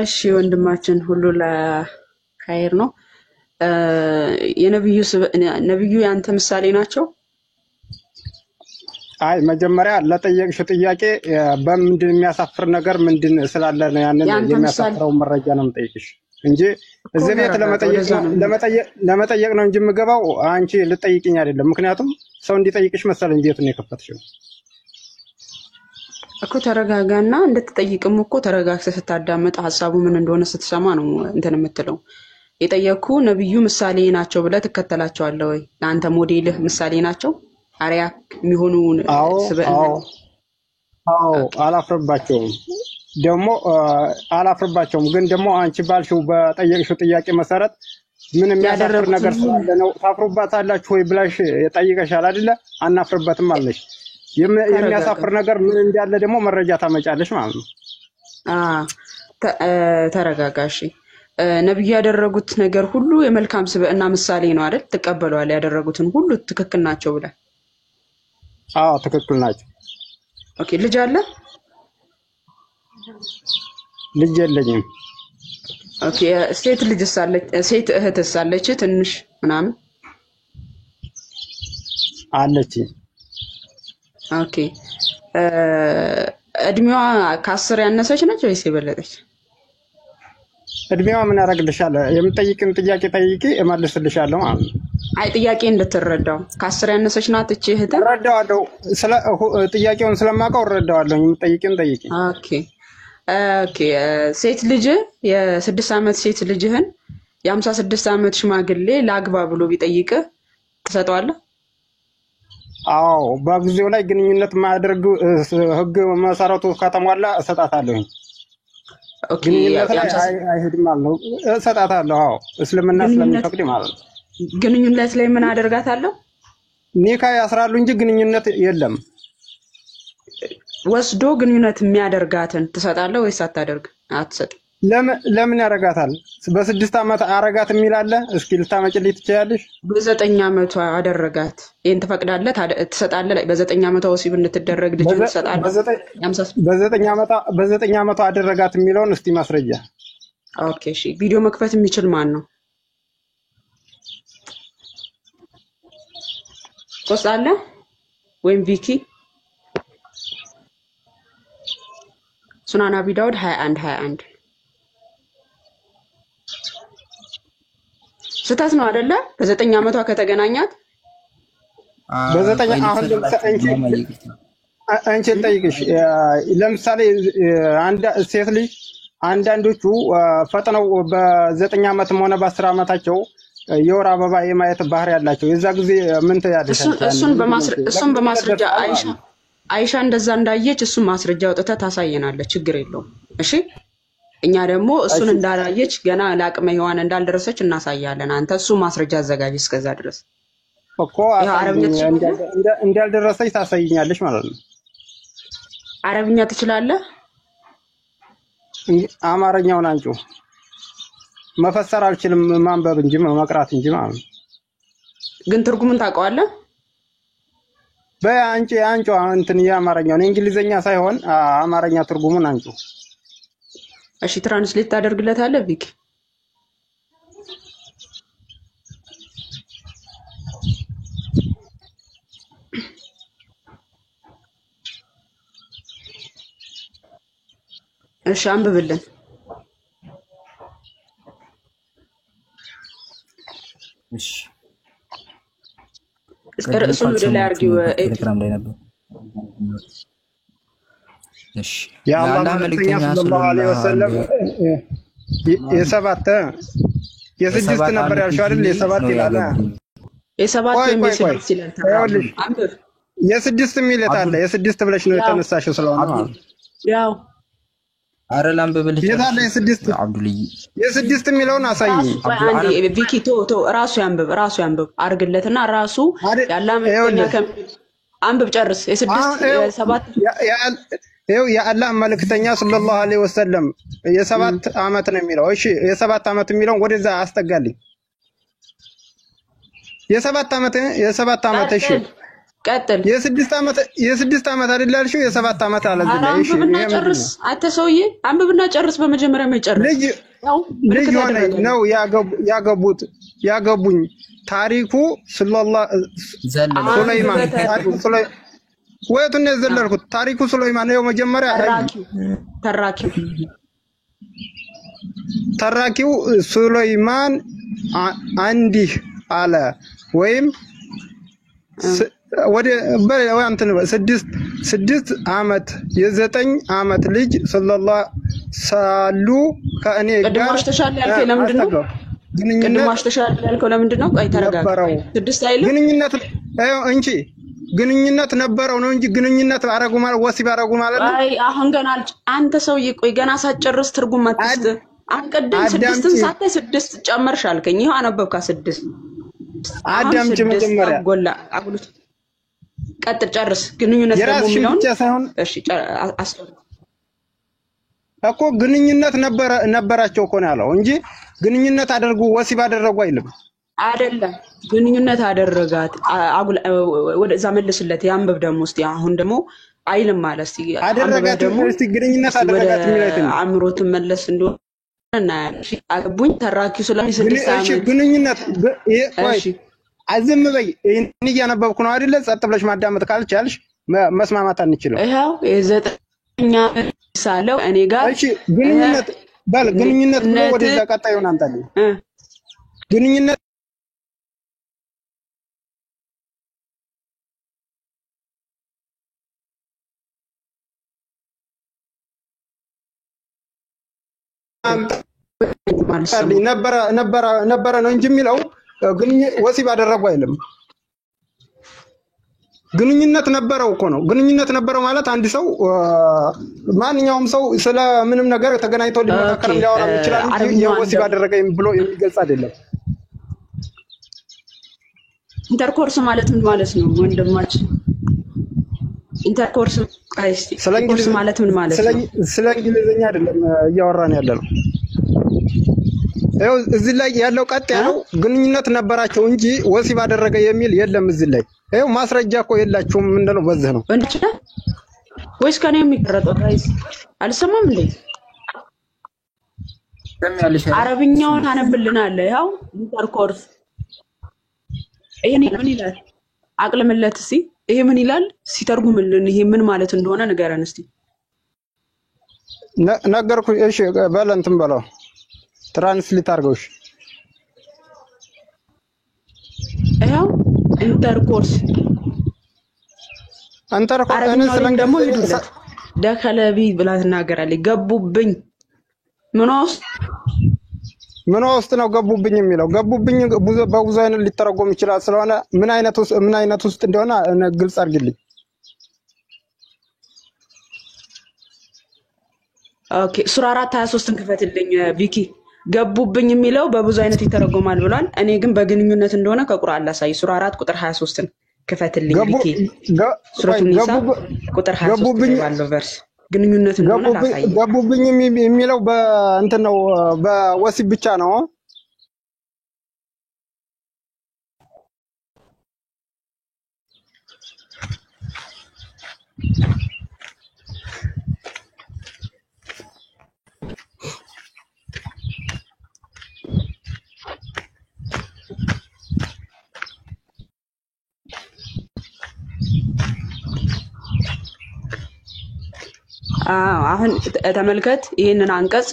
እሺ ወንድማችን ሁሉ ለኸይር ነው። የነብዩ ያንተ ምሳሌ ናቸው? አይ መጀመሪያ ለጠየቅሽው ጥያቄ በምንድን የሚያሳፍር ነገር ምንድን ስላለ ነው ያንን የሚያሳፍረው መረጃ ነው የምጠይቅሽ እንጂ እዚህ ቤት ለመጠየቅ ነው እንጂ የምገባው አንቺ ልጠይቅኝ አይደለም። ምክንያቱም ሰው እንዲጠይቅሽ መሰለኝ ቤቱን የከፈትሽው እኮ። ተረጋጋና እንድትጠይቅም እኮ ተረጋግተህ ስታዳምጥ ሐሳቡ ምን እንደሆነ ስትሰማ ነው እንትን የምትለው። የጠየኩ ነብዩ ምሳሌ ናቸው ብለህ ትከተላቸዋለህ ወይ? ለአንተ ሞዴልህ ምሳሌ ናቸው? አሪያ የሚሆኑ ስብዕና? አዎ አላፍርባቸውም። ደግሞ አላፍርባቸውም። ግን ደግሞ አንቺ ባልሽው በጠየቅሽው ጥያቄ መሰረት ምን የሚያደርግ ነገር ስላለ ነው ታፍሩባታላችሁ ወይ ብላሽ ጠይቀሻል አይደለ? አናፍርበትም አለሽ። የሚያሳፍር ነገር ምን እንዳለ ደግሞ መረጃ ታመጫለሽ ማለት ነው። ተረጋጋሽ። ነብዩ ያደረጉት ነገር ሁሉ የመልካም ስብዕና ምሳሌ ነው አይደል? ተቀበለዋል። ያደረጉትን ሁሉ ትክክል ናቸው ብለህ? አዎ ትክክል ናቸው። ኦኬ። ልጅ አለ? ልጅ የለኝም። ኦኬ። ሴት ልጅስ አለች? ሴት እህትስ አለች? ትንሽ ምናምን አለች። ኦኬ። እድሜዋ ከ10 ያነሰች ነች ወይስ የበለጠች? እድሜዋ ምን ያደርግልሻል? የምጠይቅን ጥያቄ ጠይቂ እመልስልሻለሁ ማለት ነው። አይ ጥያቄ እንድትረዳው ከ10 ያነሰች ናት እቺ እህት? እረዳዋለሁ። ጥያቄውን ስለማውቀው እረዳዋለሁ። የምጠይቅን ጠይቂ። ኦኬ ኦኬ። ሴት ልጅ የ6 ዓመት ሴት ልጅህን የ56 ዓመት ሽማግሌ ላግባ ብሎ ቢጠይቅህ ትሰጠዋለህ? አዎ በጊዜው ላይ ግንኙነት ማድረግ ህግ መሰረቱ ከተሟላ እሰጣታለሁ። ኦኬ። አይሄድም ማለት ነው። እሰጣታለሁ። አዎ እስልምና ስለሚፈቅድ ማለት ነው። ግንኙነት ላይ ምን አደርጋታለሁ? ኒካ ያስራሉ እንጂ ግንኙነት የለም። ወስዶ ግንኙነት የሚያደርጋትን ትሰጣለህ ወይስ አታደርግ? አትሰጥም። ለምን ያረጋታል? በ6 ዓመት አረጋት የሚል አለ። እስኪ ልታመጭልኝ ትችያለሽ? በ9 ዓመቷ አደረጋት። ይሄን ትፈቅዳለህ? ትሰጣለህ? በ9 ዓመቷ ወሲብ እንድትደረግ ልጅ ትሰጣለህ? በ9 ዓመቷ አደረጋት የሚለውን እስቲ ማስረጃ። ኦኬ እሺ። ቪዲዮ መክፈት የሚችል ማን ነው? ሶስት አለ ወይም ቪኪ ሱናን አቢ ዳውድ 21 ስህተት ነው አይደለ? በ9 ዓመቷ ከተገናኛት በ9 አሁን አንቺ ጠይቅሽ። ለምሳሌ አንድ ሴት ልጅ አንዳንዶቹ ፈጥነው በ9 ዓመትም ሆነ በ10 ዓመታቸው የወር አበባ የማየት ባህሪ ያላቸው የዛ ጊዜ ምን ትያለሽ? እሱን በማስረጃ አይሻ እንደዛ እንዳየች እሱን ማስረጃ አውጥተህ ታሳየናለህ። ችግር የለውም። እሺ እኛ ደግሞ እሱን እንዳላየች ገና ለአቅመ ሔዋን እንዳልደረሰች እናሳያለን። አንተ እሱ ማስረጃ አዘጋጅ። እስከዛ ድረስ እኮ እንዳልደረሰች ታሳይኛለሽ ማለት ነው። አረብኛ ትችላለህ? አማርኛውን አንቺው መፈሰር አልችልም፣ ማንበብ እንጂ መቅራት እንጂ ማለት ነው። ግን ትርጉሙን ታውቀዋለህ? በአንቺ እንትን የአማርኛው እንግሊዘኛ ሳይሆን አማርኛ ትርጉሙን አንቺ። እሺ ትራንስሌት ታደርግለታለህ ቪክ? እሺ አንብብልን። እሺ እርሱን ወደ ላይ አድርጊው። ቴሌግራም ላይ ነበር። እሺ የአላህ መልእክተኛ ሰለላሁ ዐለይሂ ወሰለም የስድስት ነበር ያልሽው አይደል? የሰባት ይላል። የሰባት ወይም የስድስት ይላል። አንብብ። የስድስት የሚለት አለ። የስድስት ብለሽ ነው የተነሳሽው ስለሆነ ያው አረላም በብልህ የታለ አብዱልይ የስድስት የሚለውን አሳይኝ። አንዴ ቪኪ ቶ ራሱ ያንብብ አርግለትና ራሱ ያላ መልእክተኛ አንብብ ጨርስ። የስድስት የሰባት ይኸው የአላህ መልእክተኛ ሰለላሁ ዐለይሂ ወሰለም የሰባት ዓመት ነው የሚለው። እሺ የሰባት ዓመት የሚለውን ወደዛ አስጠጋልኝ። የሰባት ዓመት እሺ ቀጥል። የስድስት ዓመት አይደል ያልሽው? የሰባት ዓመት አለ እዚህ ላይ። እሺ አንብብና ጨርስ። አንተ ሰውዬ አንብብና ጨርስ። በመጀመሪያ የጨርስ ልጅ ሆነ ነው ያገቡኝ። ታሪኩ ሱለይማን ወይቱን የዘለልኩት ታሪኩ ሱለይማን ነው። መጀመሪያ ተራኪው ሱለይማን አንዲህ አለ ወይም ወደ እንትን 6 ዓመት የ9 ዓመት ልጅ ሰለላሁ ሳሉ ከእኔ ጋር ግንኙነት ነበረው ነው እንጂ ግንኙነት አረጉ ማለት ወሲብ አረጉ ማለት ነው። አይ አሁን ገና አንተ ሰውዬ ቆይ ገና ሳትጨርስ ትርጉም አትስጥ። አንቀደም 6ን ሳታይ 6 ጨመርሽ አልከኝ። ይሄው አነበብካ 6 አዳምጪ መጀመሪያ ጎላ አጉሉት ቀጥል ጨርስ። ግንኙነት ደግሞ የሚለውን እሺ አስቀር እኮ ግንኙነት ነበራቸው እኮ ነው ያለው እንጂ ግንኙነት አደረጉ ወሲብ አደረጉ አይልም። አይደለም ግንኙነት አደረጋት ወደዛ መልስለት። ያንብብ ደግሞ እስቲ አሁን ደግሞ አይልም ማለት እስቲ አደረጋት ደግሞ እስቲ ግንኙነት አደረጋት የሚለው አእምሮት መለስ እንደሆነ እና አገቡኝ ተራኪው ስለዚህ 6 ዓመት ግንኙነት እሺ አዝም በይ እኔ እያነበብኩ ነው አይደለ? ጸጥ ብለሽ ማዳመጥ ካልቻልሽ መስማማት አንችልም። ይሄው የ9ኛ ሳለው እኔ ጋር እሺ ግንኙነት ብሎ ወደዛ ቀጣዩን አንታለኝ ግንኙነት ነበረ ነው እንጂ የሚለው ወሲብ አደረጉ አይልም። ግንኙነት ነበረው እኮ ነው። ግንኙነት ነበረው ማለት አንድ ሰው ማንኛውም ሰው ስለ ምንም ነገር ተገናኝቶ ሊመካከር ሊያወራ ይችላል እንጂ የወሲብ አደረገ ብሎ የሚገልጽ አይደለም። ኢንተርኮርስ ማለት ምን ማለት ነው ወንድማችን? ኢንተርኮርስ ማለት ምን ማለት ነው? ስለ እንግሊዝኛ አይደለም እያወራን ያለነው። ይኸው እዚህ ላይ ያለው ቀጥ ያለው ግንኙነት ነበራቸው እንጂ ወሲብ አደረገ የሚል የለም እዚህ ላይ። ይኸው ማስረጃ እኮ የላችሁም ምንድነው? በዚህ ነው ወንድና ወይስ ከኔ የሚቀረጠው ጋይስ አልሰማም እንዴ? አረብኛውን አነብልናል። ያው ኢንተርኮርስ ይሄ ምን ይላል? አቅልምለት እስቲ። ይሄ ምን ይላል? ሲተርጉምልን ይሄ ምን ማለት እንደሆነ ንገረን እስቲ። ነገርኩ። እሺ በል እንትን በለው ትራንስሌት አድርገው። እሺ ያው ኢንተርኮርስ አረብኛውን ደግሞ ይሉለት ደከለቢ ብላ ትናገራለች። ገቡብኝ ምን ውስጥ ነው ገቡብኝ የሚለው? ገቡብኝ በብዙ አይነት ሊተረጎም ይችላል። ስለሆነ ምን አይነት ውስጥ እንደሆነ ግልጽ አድርግልኝ። ኦኬ ሱራ 4:23ን ክፈትልኝ ቪኪ። ገቡብኝ የሚለው በብዙ አይነት ይተረጎማል ብሏል። እኔ ግን በግንኙነት እንደሆነ ከቁርአን ላሳይ። ሱራ 4:23ን ክፈትልኝ ቪኪ። ሱረቱን ኒሳ ቁጥር 23 ባለው ቨርስ ግንኙነት እንደሆነ ላሳይ። ገቡብኝ የሚለው በእንትን ነው በወሲብ ብቻ ነው። አሁን ተመልከት ይሄንን አንቀጽ።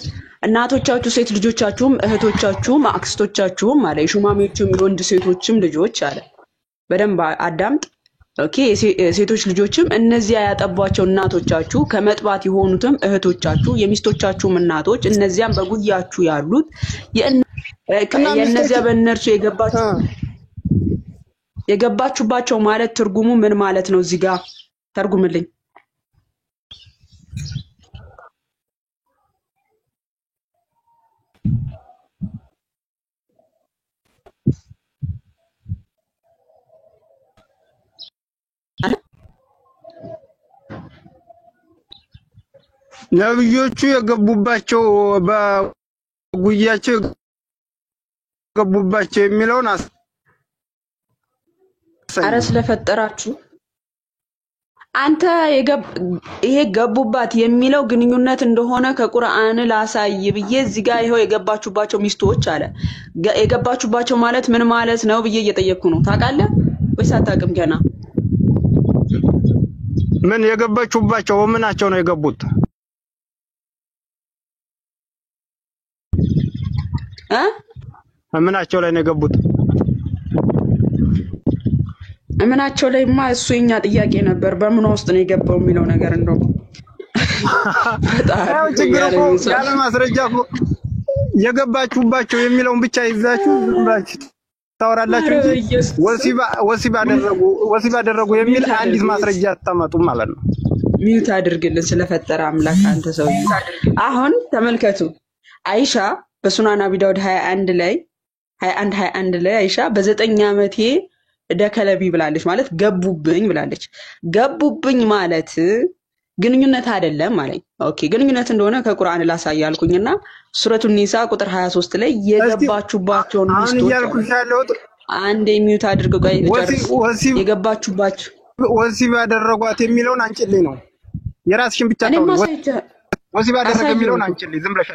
እናቶቻችሁ ሴት ልጆቻችሁም እህቶቻችሁም አክስቶቻችሁም አለ የሹማሜዎችም የወንድ ሴቶችም ልጆች አለ። በደንብ አዳምጥ። ኦኬ ሴቶች ልጆችም እነዚያ ያጠቧቸው እናቶቻችሁ ከመጥባት የሆኑትም እህቶቻችሁ የሚስቶቻችሁም እናቶች እነዚያም በጉያችሁ ያሉት የእነዚያ በእነርሱ የገባችሁባቸው ማለት ትርጉሙ ምን ማለት ነው? እዚህ ጋር ተርጉምልኝ። ነብዮቹ የገቡባቸው በጉያቸው የገቡባቸው የሚለውን አረ ስለፈጠራችሁ አንተ ይሄ ገቡባት የሚለው ግንኙነት እንደሆነ ከቁርአን ላሳይ ብዬ እዚህ ጋር ይሄው የገባችሁባቸው ሚስቶች አለ። የገባችሁባቸው ማለት ምን ማለት ነው ብዬ እየጠየቅኩ ነው። ታውቃለህ ወይስ አታውቅም? ገና ምን የገባችሁባቸው ምናቸው ነው የገቡት? ምናቸው ላይ ነው የገቡት? ምናቸው ላይማ እሱ የኛ ጥያቄ ነበር። በምን ውስጥ ነው የገባው የሚለው ነገር እንደው ያው ችግር እኮ ያለ ማስረጃ እኮ የገባችሁባቸው የሚለውን ብቻ ይዛችሁ ዝም ብላችሁ ታወራላችሁ እንጂ ወሲብ አደረጉ የሚል አንዲት ማስረጃ አታመጡም ማለት ነው። ሚውት አድርግልን ስለፈጠረ አምላክ አንተ ሰው። አሁን ተመልከቱ አይሻ በሱናን አቢ ዳውድ 21 ላይ አይሻ በ9 ዓመቴ ደከለቢ ብላለች ማለት ገቡብኝ ብላለች። ገቡብኝ ማለት ግንኙነት አይደለም ማለት ኦኬ ግንኙነት እንደሆነ ከቁርአን ላሳያልኩኝና ሱረቱ ኒሳ ቁጥር 23 ላይ የገባችሁባቸውን ሚስቶች አንዴ ሚውት አድርገው ቆይ የገባችሁባቸው ወሲብ ያደረጓት የሚለውን አንጭልኝ ነው የራስሽን ብቻ ታው ወሲብ ያደረገ የሚለውን አንጭልኝ ዝም ብለሽ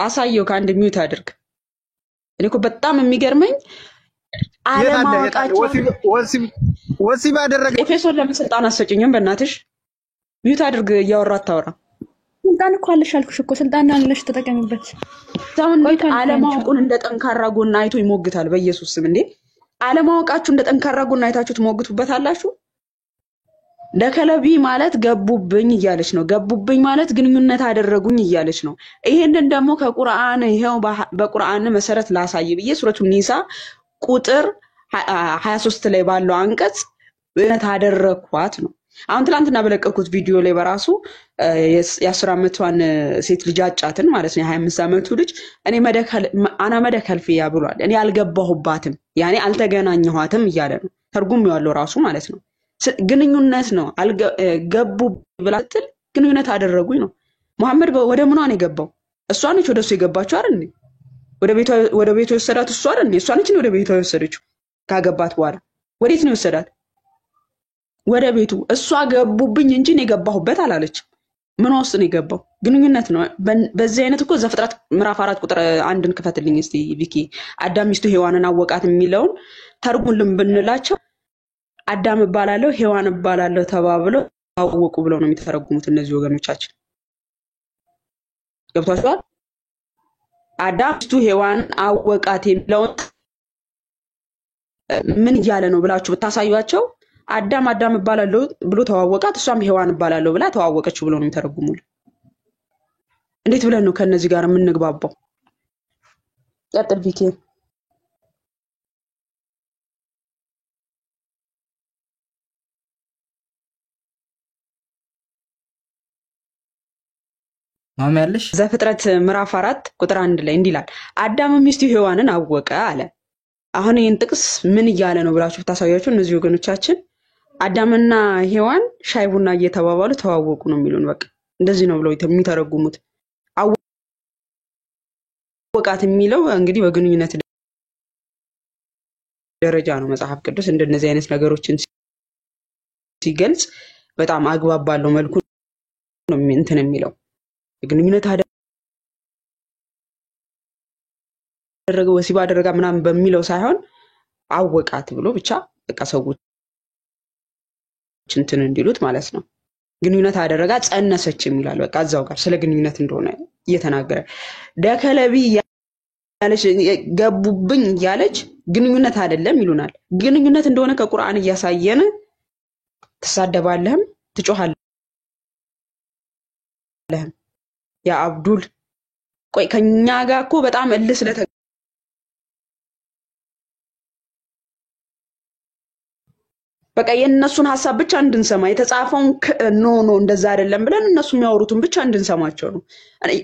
አሳየው ከአንድ ሚውት አድርግ። እኔ እኮ በጣም የሚገርመኝ አለማወቃቸው ወሲብ ያደረገ ኤፌሶን ለምን ስልጣን አሰጭኝም? በእናትሽ ሚውት አድርግ እያወራ አታወራ። ስልጣን እኮ አለሽ አልኩሽ እኮ ስልጣን አለሽ ተጠቀሚበት። ሰውን አለማወቁን እንደ ጠንካራ ጎን አይቶ ይሞግታል። በኢየሱስ ስም እንዴ አለማወቃችሁ እንደ ጠንካራ ጎን አይታችሁ ትሞግቱበታላችሁ። ደከለቢ ማለት ገቡብኝ እያለች ነው። ገቡብኝ ማለት ግንኙነት አደረጉኝ እያለች ነው። ይሄንን ደግሞ ከቁርአን ይሄው በቁርአን መሰረት ላሳይ ብዬ ሱረቱ ኒሳ ቁጥር 23 ላይ ባለው አንቀጽ እነት አደረኳት ነው። አሁን ትላንትና በለቀኩት ቪዲዮ ላይ በራሱ የ10 ዓመቷን ሴት ልጅ አጫትን ማለት ነው። የ25 ዓመቱ ልጅ እኔ አና መደከልፊያ ብሏል። እኔ አልገባሁባትም ያኔ አልተገናኘኋትም እያለ ነው። ተርጉም ያለው ራሱ ማለት ነው። ግንኙነት ነው ገቡ ብላ ስትል ግንኙነት አደረጉኝ ነው። መሐመድ ወደ ምኗ ነው የገባው? እሷ ነች ወደሱ የገባችው አይደል እንዴ? ወደ ቤቷ የወሰዳት እሷ አይደል እንዴ? እሷ ነች ወደ ቤቷ የወሰደችው ካገባት በኋላ። ወዴት ነው የወሰዳት? ወደ ቤቱ። እሷ ገቡብኝ እንጂ ነው የገባሁበት አላለች። ምን ውስጥ ነው የገባው? ግንኙነት ነው። በዚህ አይነት እኮ ዘፍጥረት ምዕራፍ 4 ቁጥር 1ን ክፈትልኝ እስቲ ቪኪ። አዳም ሚስቱ ሔዋንን አወቃት የሚለውን ተርጉምልን ብንላቸው አዳም እባላለሁ ሔዋን እባላለሁ ተባብለው አወቁ ብለው ነው የሚተረጉሙት እነዚህ ወገኖቻችን። ገብቷችኋል? አዳም ሚስቱ ሔዋን አወቃት የሚለውን ምን እያለ ነው ብላችሁ ብታሳዩአቸው አዳም እባላለሁ ብሎ ተዋወቃት፣ እሷም ሔዋን እባላለሁ ብላ ተዋወቀች ብለው ነው የሚተረጉሙልን። እንዴት ብለን ነው ከነዚህ ጋር የምንግባባው? ቀጥል ቪኪ። ማማ ያለሽ ዘፍጥረት ምዕራፍ 4 ቁጥር 1 ላይ እንዲህ ይላል፣ አዳም ሚስቱ ሔዋንን አወቀ አለ። አሁን ይህን ጥቅስ ምን እያለ ነው ብላችሁ ብታሳያችሁ እነዚህ ወገኖቻችን አዳምና ሔዋን ሻይ ቡና እየተባባሉ ተዋወቁ ነው የሚሉን። በቃ እንደዚህ ነው ብለው የሚተረጉሙት። አወቃት የሚለው እንግዲህ በግንኙነት ደረጃ ነው። መጽሐፍ ቅዱስ እንደነዚህ አይነት ነገሮችን ሲገልጽ በጣም አግባብ ባለው መልኩ ነው እንትን የሚለው። ግንኙነት አደረገ ወሲብ አደረጋ ምናምን በሚለው ሳይሆን አወቃት ብሎ ብቻ በቃ ሰዎች እንትን እንዲሉት ማለት ነው። ግንኙነት አደረጋ ጸነሰች ይላል። በቃ እዛው ጋር ስለ ግንኙነት እንደሆነ እየተናገረ ደከለቢ ያለች ገቡብኝ ያለች ግንኙነት አይደለም ይሉናል። ግንኙነት እንደሆነ ከቁርአን እያሳየን ትሳደባለህም ትጮሃለህም። ያ አብዱል ቆይ ከኛ ጋር እኮ በጣም እልህ ስለተ በቃ የነሱን ሐሳብ ብቻ እንድንሰማ የተጻፈውን ኖ እንደዛ አይደለም ብለን እነሱ የሚያወሩትን ብቻ እንድንሰማቸው ነው።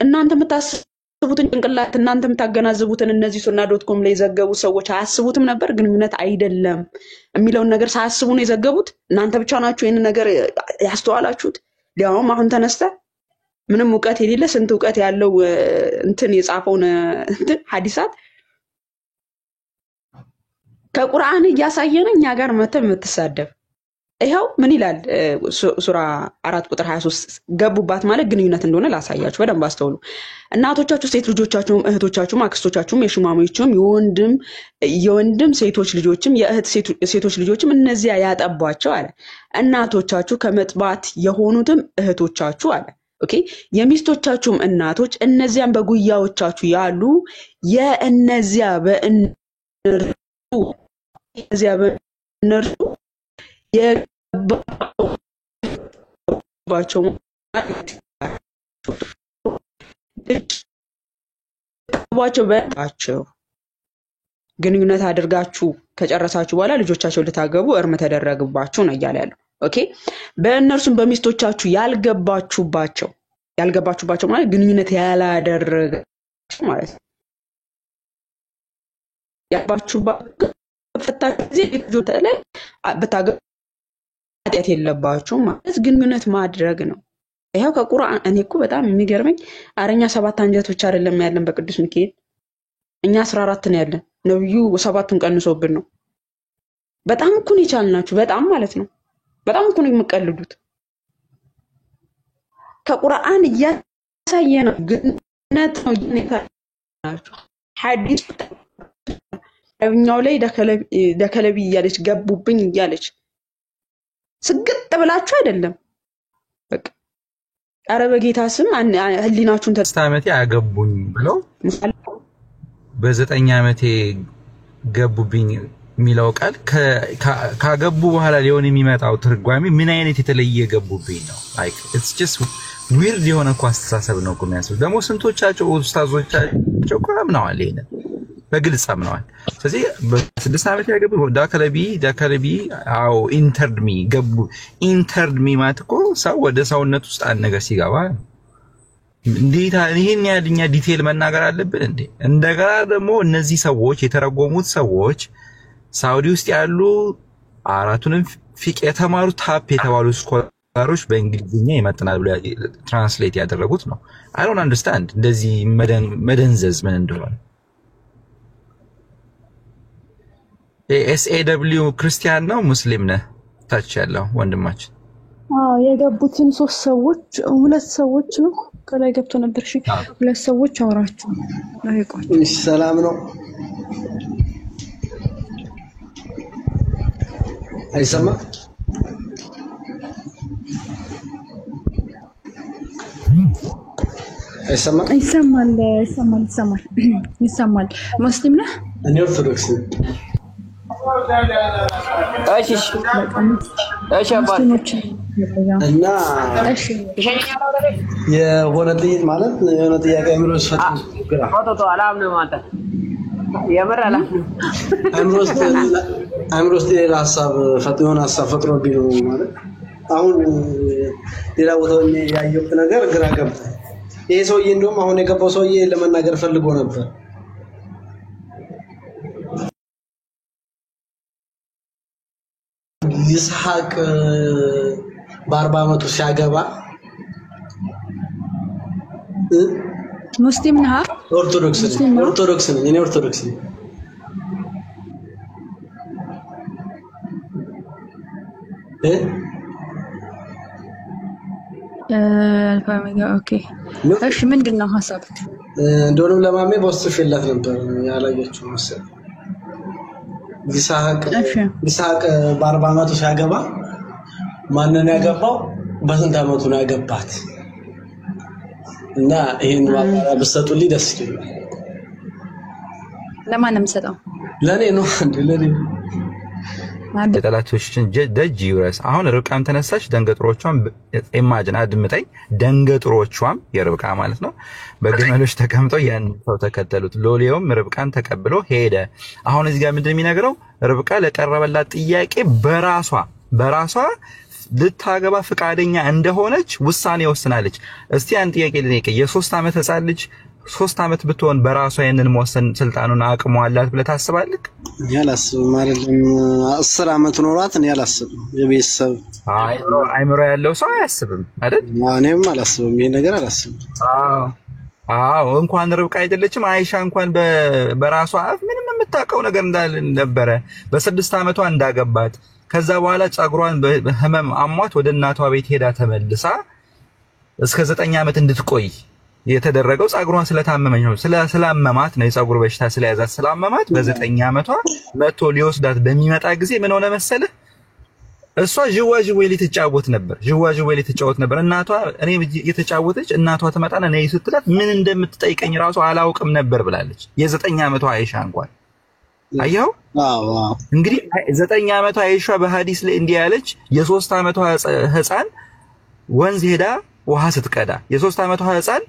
እናንተ የምታስቡትን ጭንቅላት እናንተ የምታገናዝቡትን እነዚህ ሱና.com ላይ የዘገቡ ሰዎች አያስቡትም ነበር? ግንኙነት አይደለም የሚለውን ነገር ሳያስቡ ነው የዘገቡት። እናንተ ብቻ ናችሁ ይሄን ነገር ያስተዋላችሁት። ሊያውም አሁን ተነስተ ምንም ዕውቀት የሌለ ስንት ዕውቀት ያለው እንትን የጻፈውን እንትን ሐዲሳት ከቁርአን እያሳየን እኛ ጋር መተህ የምትሳደብ ይኸው ምን ይላል ሱራ 4 ቁጥር 23 ገቡባት ማለት ግንኙነት እንደሆነ ላሳያችሁ በደንብ አስተውሉ። እናቶቻችሁ ሴት ልጆቻችሁም እህቶቻችሁም አክስቶቻችሁም የሽማሞችም የወንድም ሴቶች ልጆችም የእህት ሴቶች ልጆችም እነዚያ ያጠቧቸው አለ። እናቶቻችሁ ከመጥባት የሆኑትም እህቶቻችሁ አለ። ኦኬ የሚስቶቻችሁም እናቶች እነዚያም በጉያዎቻችሁ ያሉ የእነዚያ በእነርሱ የገባቸው በባቸው ግንኙነት አድርጋችሁ ከጨረሳችሁ በኋላ ልጆቻቸው ልታገቡ እርም ተደረግባችሁ ነው እያለ ያለው። ኦኬ በእነርሱም በሚስቶቻችሁ ያልገባችሁባቸው ማለት ግንኙነት ያላደረጋችሁ ማለት ነው። ያልገባችሁባቸው ፈታችሁ ጊዜ ልጆች ላይ በታገቡ ኃጢአት የለባችሁም ማለት ግንኙነት ማድረግ ነው። ይሄው ከቁርአን እኔ እኮ በጣም የሚገርመኝ አረኛ 7 አንጀቶች አይደለም ያለን በቅዱስ ሚካኤል እኛ 14 ነው ያለን። ነብዩ 7ቱን ቀንሶብን ነው። በጣም እኮ ነው የቻልናችሁ በጣም ማለት ነው። በጣም እኮ ነው የምትቀልዱት። ከቁርአን እያሳየ ነው ግንኙነት ነው ይነካችሁ ሐዲስ አብኛው ላይ ደከለቢ እያለች ገቡብኝ እያለች ስግጥ ብላችሁ አይደለም በቃ አረ በጌታ ስም ህሊናችሁን ተስታመቴ አገቡኝ ብለው በ9 ዓመቴ ገቡብኝ የሚለው ቃል ካገቡ በኋላ ሊሆን የሚመጣው ትርጓሜ ምን አይነት የተለየ ገቡብኝ ነው? ላይክ ኢትስ ጀስት ዊርድ የሆነ እኮ አስተሳሰብ ነው እኮ የሚያስብ። ደግሞ ስንቶቻቸው ኡስታዞቻቸው እኮ አምነዋል ይሄንን በግልጽ አምነዋል። ስለዚህ በ6 ዓመት ያገቡ ዳከለቢ አው ኢንተርድሚ ገቡ ኢንተርድሚ ማለት እኮ ሰው ወደ ሰውነት ውስጥ አንድ ነገር ሲገባ እንዴት ይሄን ያልኛ ዲቴል መናገር አለብን እንዴ? እንደገና ደግሞ እነዚህ ሰዎች የተረጎሙት ሰዎች ሳውዲ ውስጥ ያሉ አራቱንም ፊቅ የተማሩ ታፕ የተባሉ ስኮላሮች በእንግሊዝኛ ይመጥናል ብለው ትራንስሌት ያደረጉት ነው። አይ ዶንት አንደርስታንድ እንደዚህ መደንዘዝ ምን እንደሆነ። ኤስኤደብሊው ክርስቲያን ነው ሙስሊም ነህ ታች ያለው ወንድማችን? የገቡትን 3 ሰዎች 2 ሰዎች ነው ከላይ ገብቶ ነበር። እሺ 2 ሰዎች አወራችሁ አይቆይ ሰላም ነው አይሰማ ይሰማል። ሙስሊም ነህ? እኔ ኦርቶዶክስ ነኝ። እሺ አባል እና የሆነ ጥያቄ ማለት የሆነ ጥያቄ አእምሮስ ፈጥሮ ግራ ፎቶ አላምነው ማለት የመረላ አእምሮስ ሌላ ሐሳብ ፈጥሮ የሆነ ሐሳብ ፈጥሮብኝ ነው ማለት አሁን ሌላ ቦታ ያየሁት ነገር ግራ ገባኝ። ይሄ ሰውዬ እንደውም አሁን የገባው ሰውዬ ለመናገር ፈልጎ ነበር። ይስሐቅ በ40 ዓመቱ ሲያገባ ሙስሊም ነህ? ኦርቶዶክስ ነኝ። እኔ ኦርቶዶክስ ነኝ። ኦኬ እሺ ምንድነው ሐሳብ? እንደውም ለማሜ በወስጥሽላት ነበር ያላየችው መሰለኝ። ይስሐቅ በ40 ዓመቱ ሲያገባ ማንን ያገባው? በስንት ዓመቱ ነው ያገባት? እና ይሄን ማብራሪያ ብትሰጡልኝ ደስ ይላል። ለማን ነው የምሰጠው? ለኔ ነው እንዴ? ለኔ የጠላቶችን ደጅ ይውረስ። አሁን ርብቃም ተነሳች፣ ደንገጥሮቿም ኢማጂን አድምጠኝ፣ ደንገጥሮቿም የርብቃ ማለት ነው በግመሎች ተቀምጠው ያን ሰው ተከተሉት። ሎሌውም ርብቃን ተቀብሎ ሄደ። አሁን እዚህ ጋር ምንድነው የሚነግረው? ርብቃ ለቀረበላት ጥያቄ በራሷ ልታገባ ፍቃደኛ እንደሆነች ውሳኔ ወስናለች። እስቲ አንድ ጥያቄ ልጠይቅ። የ3 ዓመት ህፃን ልጅ 3 ዓመት ብትሆን በራሷ ያንን መወሰን ስልጣኑን አቅሙ አላት ብለህ ታስባለህ? ያላስብም አይደለም 10 ዓመት ኖሯት እኔ ያላስብም። የቤተሰብ አይምሮ ያለው ሰው አያስብም አይደል? እኔም አላስብም፣ ይሄ ነገር አላስብም። አዎ እንኳን ርብቃ አይደለችም አይሻ እንኳን በራሷ አፍ ምንም የምታውቀው ነገር እንዳልነበረ በ6 ዓመቷ እንዳገባት ከዛ በኋላ ጸጉሯን በህመም አሟት ወደ እናቷ ቤት ሄዳ ተመልሳ እስከ 9 ዓመት እንድትቆይ የተደረገው ጸጉሯን ስለታመመች ነው። ስላመማት ነው። የጸጉር በሽታ ስለያዛት ስላመማት በ9 ዓመቷ መጥቶ ሊወስዳት በሚመጣ ጊዜ ምን ሆነ መሰለ? እሷ ዥዋዥዌ ልትጫወት ነበር። እናቷ እኔ እየተጫወተች እናቷ ትመጣና ነይ ስትላት ምን እንደምትጠይቀኝ ራሱ አላውቅም ነበር ብላለች። የ9 ዓመቷ አይሻ እንኳን አየው። እንግዲህ 9 ዓመቷ አይሻ በሐዲስ ላይ እንዲህ ያለች የ3 ዓመቷ ህፃን ወንዝ ሄዳ ውሃ ስትቀዳ የ3 ዓመቷ ህፃን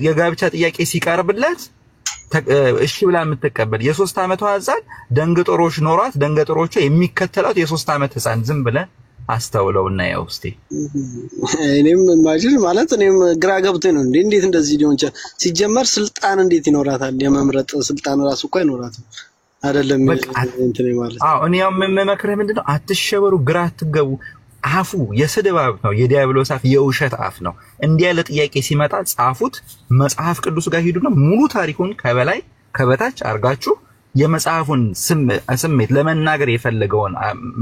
የጋብቻ ጥያቄ ሲቀርብላት እሺ ብላ የምትቀበል የ3 ዓመቷ ህፃን ደንገጦሮች ኖሯት ደንገጦሮቹ የሚከተላት የ3 ዓመት ህፃን ዝም ብለ አስተውለውና ያው እስቲ እኔም ማጅር ማለት እኔም ግራ ገብቶኝ ነው እንዴት እንደዚህ ሊሆን ይችላል? ሲጀመር ስልጣን እንዴት ይኖራታል? የመምረጥ ስልጣን ራሱ እኮ አይኖራትም አይደለም እንትን ማለት። እኔ ያው የምመክርህ ምንድነው አትሸበሩ፣ ግራ አትገቡ። አፉ የስድብ አፍ ነው፣ የዲያብሎስ አፍ፣ የውሸት አፍ ነው። እንዲህ ያለ ጥያቄ ሲመጣ ጻፉት፣ መጽሐፍ ቅዱስ ጋር ሂዱና ሙሉ ታሪኩን ከበላይ ከበታች አርጋችሁ የመጽሐፉን ስሜት ለመናገር የፈለገውን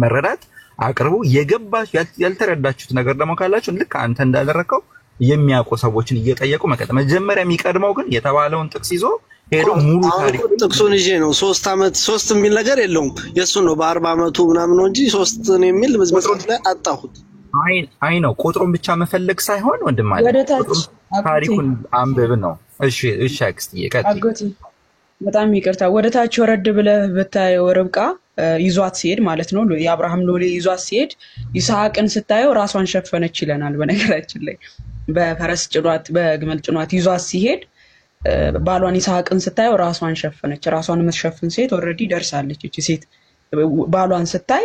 መረዳት አቅርቡ። የገባችሁ ያልተረዳችሁት ነገር ደግሞ ካላችሁ ልክ አንተ እንዳደረከው የሚያውቁ ሰዎችን እየጠየቁ መቀጠል። መጀመሪያ የሚቀድመው ግን የተባለውን ጥቅስ ይዞ ሄዶ ሙሉ ታሪክ ጥቅሱን ይዤ ነው 3 ዓመት 3 የሚል ነገር የለውም። የሱ ነው በ40 ዓመቱ ምናምን ነው እንጂ 3 ነው የሚል መጽሐፍ ላይ አጣሁት። አይ ነው ቁጥሩን ብቻ መፈለግ ሳይሆን ወንድም አለ ታሪኩን አንብብ ነው። እሺ አክስትዬ ቀጥይ። አጎቴ በጣም ይቅርታ፣ ወደ ታች ወረድ ብለህ ብታየው ርብቃ ይዟት ሲሄድ ማለት ነው የአብርሃም ሎሌ ይዟት ሲሄድ ይስሐቅን ስታየው ራሷን ሸፈነች ይለናል። በነገራችን ላይ በፈረስ ጭኗት በግመል ጭኗት ይዟት ሲሄድ ባሏን ይስሐቅን ስታየው ራሷን ሸፈነች። ራሷን የምትሸፍን ሴት ኦልሬዲ ደርሳለች። እቺ ሴት ባሏን ስታይ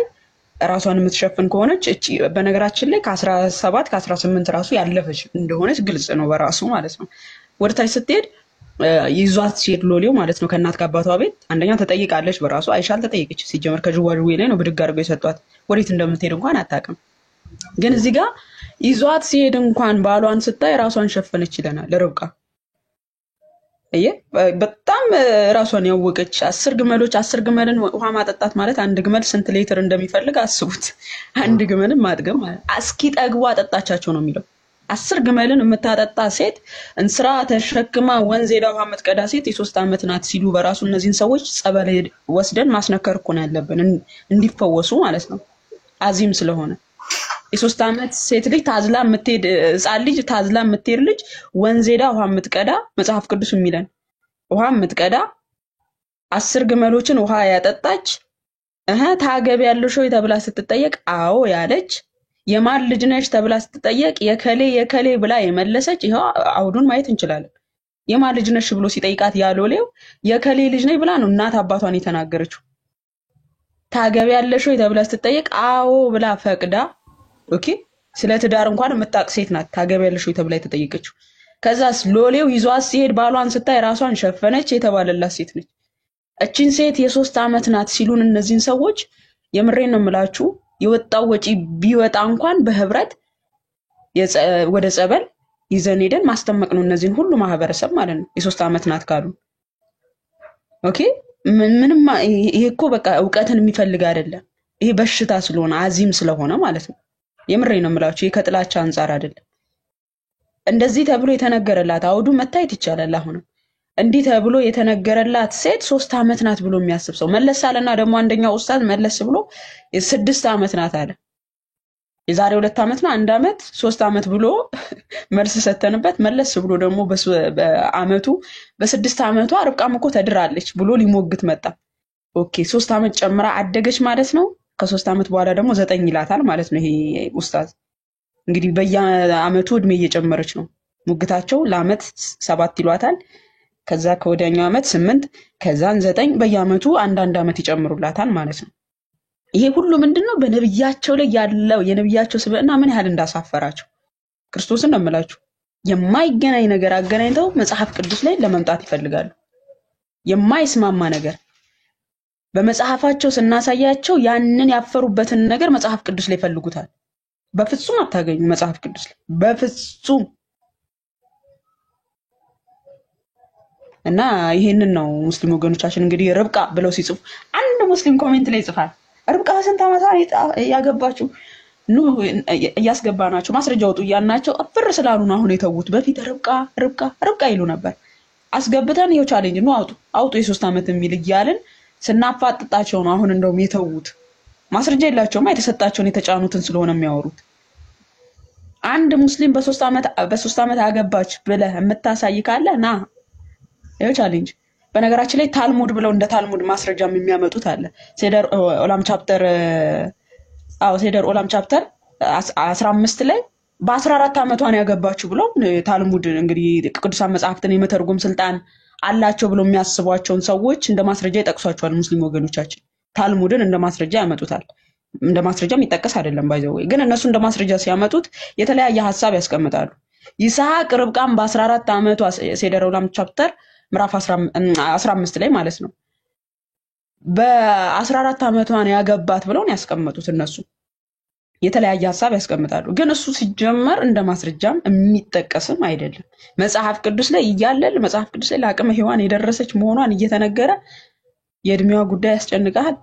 ራሷን የምትሸፍን ከሆነች እቺ በነገራችን ላይ ከ17 ከ18 ራሱ ያለፈች እንደሆነች ግልጽ ነው በራሱ ማለት ነው። ወደታች ስትሄድ ይዟት ሲሄድ ሎሌው ማለት ነው ከእናት ከአባቷ ቤት አንደኛ ተጠይቃለች። በራሱ አይሻ አልተጠየቀች። ሲጀመር ከጅዋጅዌ ላይ ነው ብድግ አድርገው የሰጧት። ወዴት እንደምትሄድ እንኳን አታውቅም። ግን እዚህ ጋር ይዟት ሲሄድ እንኳን ባሏን ስታይ ራሷን ሸፈነች ይለናል ርብቃ። በጣም ራሷን ያወቀች 10 ግመሎች 10 ግመልን ውሃ ማጠጣት ማለት አንድ ግመል ስንት ሊትር እንደሚፈልግ አስቡት። አንድ ግመልን ማጥገም ማለት እስኪ ጠግቧ አጠጣቻቸው ነው የሚለው። 10 ግመልን የምታጠጣ ሴት እንስራ ተሸክማ ወንዝ ሄዳ ውሃ የምትቀዳ ሴት የ3 ዓመት ናት ሲሉ በራሱ እነዚህን ሰዎች ጸበል ወስደን ማስነከር እኮ ነው ያለብን እንዲፈወሱ ማለት ነው። አዚም ስለሆነ የ3 ዓመት ሴት ልጅ ታዝላ የምትሄድ ህፃን ልጅ ታዝላ የምትሄድ ልጅ ወንዝ ሄዳ ውሃ የምትቀዳ መጽሐፍ ቅዱስ የሚለን ውሃ የምትቀዳ 10 ግመሎችን ውሃ ያጠጣች ታገቢያለሽ ወይ ተብላ ስትጠየቅ አዎ ያለች የማን ልጅ ነሽ ተብላ ስትጠየቅ የከሌ ብላ የመለሰች ይሄው አውዱን ማየት እንችላለን። የማን ልጅ ነሽ ብሎ ሲጠይቃት ያሎሌው የከሌ ልጅ ነኝ ብላ ነው እናት አባቷን የተናገረችው። ታገቢያለሽ ወይ ተብላ ስትጠየቅ አዎ ብላ ፈቅዳ ኦኬ ስለ ትዳር እንኳን የምታውቅ ሴት ናት ታገቢያለሽ ወይ ተብላ የተጠየቀችው። ከዛስ ሎሌው ይዟት ሲሄድ ባሏን ስታይ ራሷን ሸፈነች የተባለላት ሴት ነች። እቺን ሴት የ3 ዓመት ናት ሲሉን እነዚህን ሰዎች የምሬን ነው የምላችሁ የወጣው ወጪ ቢወጣ እንኳን በህብረት ወደ ጸበል ይዘን ሄደን ማስተመቅ ነው እነዚህን ሁሉ ማህበረሰብ ማለት ነው። የ3 ዓመት ናት ካሉ ኦኬ ምንም ይሄ እኮ በቃ ዕውቀትን የሚፈልግ አይደለም። ይሄ በሽታ ስለሆነ አዚም ስለሆነ ማለት ነው። የምሬን ነው የምላችሁ ይሄ ከጥላቻ አንፃር አይደለም። እንደዚህ ተብሎ የተነገረላት አውዱ መታየት ይቻላል። አሁን እንዲህ ተብሎ የተነገረላት ሴት 3 ዓመት ናት ብሎ የሚያስብ ሰው መለስ አለና ደግሞ አንደኛው ኡስታዝ መለስ ብሎ 6 ዓመት ናት አለ። የዛሬ 2 ዓመት ነው 1 ዓመት 3 ዓመት ብሎ መልስ ሰተንበት መለስ ብሎ ደግሞ በአመቱ በ6 ዓመቷ ርብቃም እኮ ተድራለች ብሎ ሊሞግት መጣ። ኦኬ 3 ዓመት ጨምራ አደገች ማለት ነው። ከ3 ዓመት በኋላ ደግሞ 9 ይላታል ማለት ነው። ይሄ ኡስታዝ እንግዲህ በየአመቱ እድሜ እየጨመረች ነው። ሙግታቸው ለአመት 7 ይሏታል። ከዛ ከወዲያኛው አመት 8 ከዛን 9 በየአመቱ አንድ አመት ይጨምሩላታል ማለት ነው። ይሄ ሁሉ ምንድነው በነብያቸው ላይ ያለው የነብያቸው ስብዕና ምን ያህል እንዳሳፈራቸው ክርስቶስን ነው የምላችሁ። የማይገናኝ ነገር አገናኝተው መጽሐፍ ቅዱስ ላይ ለመምጣት ይፈልጋሉ። የማይስማማ ነገር በመጽሐፋቸው ስናሳያቸው ያንን ያፈሩበትን ነገር መጽሐፍ ቅዱስ ላይ ፈልጉታል። በፍጹም አታገኙ መጽሐፍ ቅዱስ ላይ በፍጹም። እና ይሄንን ነው ሙስሊም ወገኖቻችን እንግዲህ ርብቃ ብለው ሲጽፉ አንድ ሙስሊም ኮሜንት ላይ ይጽፋል ርብቃ ስንት ዓመት ያገባችው ኑ እያስገባናቸው ማስረጃ ወጡ እያልናቸው አፍር ስላሉ ነው አሁን የተዉት። በፊት ርብቃ ይሉ ነበር። አስገብተን ይኸው ቻሌንጅ ነው አውጡ የ3 ዓመት የሚል እያልን ስናፋጥጣቸው ነው አሁን እንደውም የተዉት። ማስረጃ የላቸውም የተሰጣቸውን የተጫኑትን ስለሆነ የሚያወሩት። አንድ ሙስሊም በ3 ዓመት አገባች ብለህ የምታሳይ ካለ ና ይኸው ቻሌንጅ። በነገራችን ላይ ታልሙድ ብለው እንደ ታልሙድ ማስረጃም የሚያመጡት አለ። ሴደር ኦላም ቻፕተር 15 ላይ በ14 ዓመቷን ያገባችሁ ብለው ታልሙድ እንግዲህ ቅዱሳን መጽሐፍትን የመተርጎም ስልጣን አላቸው ብለው የሚያስቧቸውን ሰዎች እንደ ማስረጃ ይጠቅሷቸዋል። ሙስሊም ወገኖቻችን ታልሙድን እንደ ማስረጃ ያመጡታል። እንደ ማስረጃ የሚጠቀስ አይደለም ባይዘው፣ ግን እነሱ እንደ ማስረጃ ሲያመጡት የተለያየ ሐሳብ ያስቀምጣሉ። ይስሐቅ ርብቃም በ14 ዓመቷ ሴደር ኦላም ቻፕተር ምዕራፍ 15 ላይ ማለት ነው በ14 ዓመቷን ያገባት ብለው ያስቀምጡት። እነሱ የተለያየ ሐሳብ ያስቀምጣሉ። ግን እሱ ሲጀመር እንደ ማስረጃም የሚጠቀስም አይደለም። መጽሐፍ ቅዱስ ላይ እያለል መጽሐፍ ቅዱስ ላይ ለአቅመ ሔዋን የደረሰች መሆኗን እየተነገረ የእድሜዋ ጉዳይ ያስጨንቃል።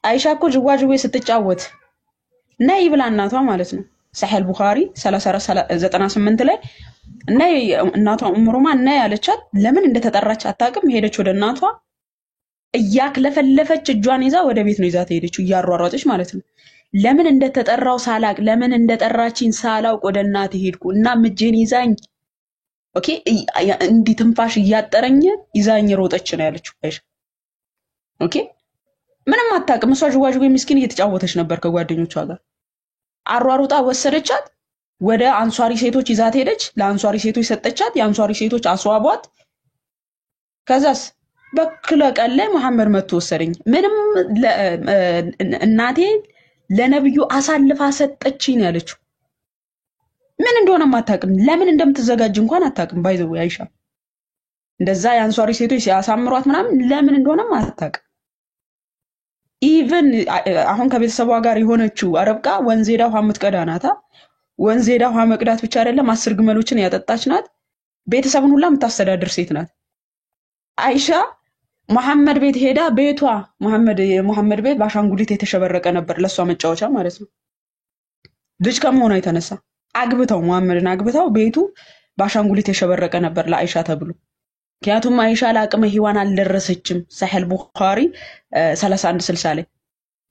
አይሻ እኮ ጅዋጅዌ ስትጫወት ነይ ብላ እናቷ ማለት ነው ሰሒህ ቡኻሪ 3498 ላይ ነይ እናቷ ኡምሩማን ነይ ያለቻት ለምን እንደተጠራች አታውቅም። ሄደች ወደ እናቷ እያክለፈለፈች እጇን ይዛ ወደ ቤት ነው ይዛት ሄደች እያሯሯጠች ማለት ነው። ለምን እንደተጠራው ሳላቅ ለምን እንደጠራችኝ ሳላውቅ ወደ እናቴ ሄድኩ እና ምጄን ይዛኝ ኦኬ እንዲህ ትንፋሽ እያጠረኝ ይዛኝ ሮጠች ነው ያለችው አይሻ። ኦኬ ምንም አታውቅም። እሷ ጅዋጅዌ ምስኪን እየተጫወተች ነበር ከጓደኞቿ ጋር። አሯሩጣ ወሰደቻት ወደ አንሷሪ ሴቶች ይዛት ሄደች። ለአንሷሪ ሴቶች ሰጠቻት። የአንሷሪ ሴቶች አስዋቧት። ከዛስ በክለ ቀን ላይ መሐመድ መጥቶ ወሰደኝ። ምንም እናቴ ለነብዩ አሳልፋ ሰጠችኝ ያለችው ምን እንደሆነ አታውቅም። ለምን እንደምትዘጋጅ እንኳን አታውቅም። ባይዘው አይሻ እንደዛ የአንሷሪ ሴቶች ሲያሳምሯት ምናምን ለምን እንደሆነም አታውቅም። ኢቭን አሁን ከቤተሰቧ ጋር የሆነችው ርብቃ ወንዝ ሄዳ ውሃ የምትቀዳ ናት። ወንዝ ሄዳ ውሃ መቅዳት ብቻ አይደለም 10 ግመሎችን ያጠጣች ናት። ቤተሰቡን ሁላ የምታስተዳድር ሴት ናት። አይሻ መሐመድ ቤት ሄዳ ቤቷ መሐመድ ቤት ባሻንጉሊት የተሸበረቀ ነበር ለሷ መጫወቻ ማለት ነው። ልጅ ከመሆኗ የተነሳ አግብታው መሐመድን አግብታው ቤቱ ባሻንጉሊት የተሸበረቀ ነበር ለአይሻ ተብሎ። ምክንያቱም አይሻ ለአቅመ ሔዋን አልደረሰችም። ሰሒህ ቡኻሪ 3160 ላይ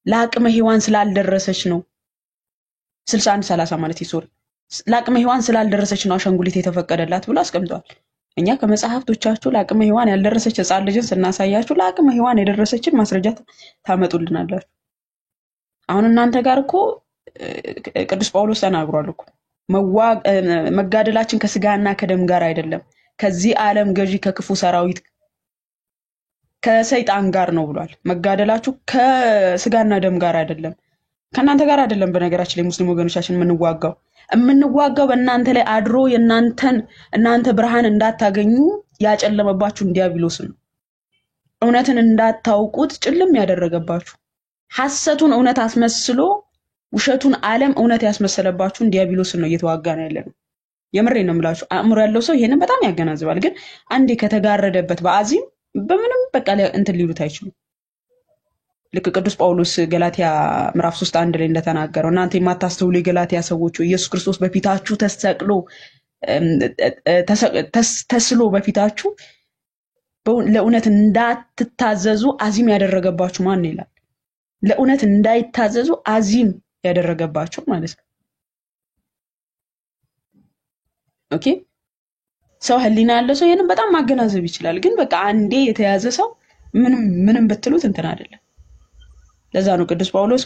ለአቅመ ሔዋን ስላልደረሰች ነው 6130 ማለት ይሶር ለአቅመ ሔዋን ስላልደረሰች ነው አሻንጉሊት የተፈቀደላት ብሎ አስቀምጧል። እኛ ከመጽሐፍቶቻችሁ ለአቅመ ሔዋን ያልደረሰች ሕፃን ልጅን ስናሳያችሁ ለአቅመ ሔዋን የደረሰችን ማስረጃ ታመጡልናላችሁ። አሁን እናንተ ጋር እኮ ቅዱስ ጳውሎስ ተናግሯል እኮ መጋደላችን ከስጋና ከደም ጋር አይደለም ከዚህ ዓለም ገዢ ከክፉ ሰራዊት ከሰይጣን ጋር ነው ብሏል። መጋደላችሁ ከስጋና ደም ጋር አይደለም ከናንተ ጋር አይደለም። በነገራችን ላይ ሙስሊም ወገኖቻችን የምንዋጋው በእናንተ ላይ አድሮ እናንተ ብርሃን እንዳታገኙ ያጨለመባችሁ ዲያብሎስ ነው። እውነትን እንዳታውቁት ጭልም ያደረገባችሁ ሐሰቱን እውነት አስመስሎ ውሸቱን ዓለም እውነት ያስመሰለባችሁ ዲያብሎስ ነው እየተዋጋና ያለነው። የምሬን ነው የምላችሁ። አእምሮ ያለው ሰው ይሄንን በጣም ያገናዝባል። ግን አንዴ ከተጋረደበት በአዚም በምንም በቃ እንትን ሊሉት አይችሉም። ልክ ቅዱስ ጳውሎስ ገላትያ ምዕራፍ 3:1 ላይ እንደተናገረው እናንተ የማታስተውሉ የገላትያ ሰዎች ኢየሱስ ክርስቶስ በፊታችሁ ተስሎ በፊታችሁ ለእውነት እንዳትታዘዙ አዚም ያደረገባችሁ ማን ይላል? ለእውነት እንዳይታዘዙ አዚም ያደረገባችሁ ማለት ነው። ኦኬ ሰው ህሊና ያለው ሰው ይሄንን በጣም ማገናዘብ ይችላል። ግን በቃ አንዴ የተያዘ ሰው ምንም ብትሉት እንትን አይደለም። ለዛ ነው ቅዱስ ጳውሎስ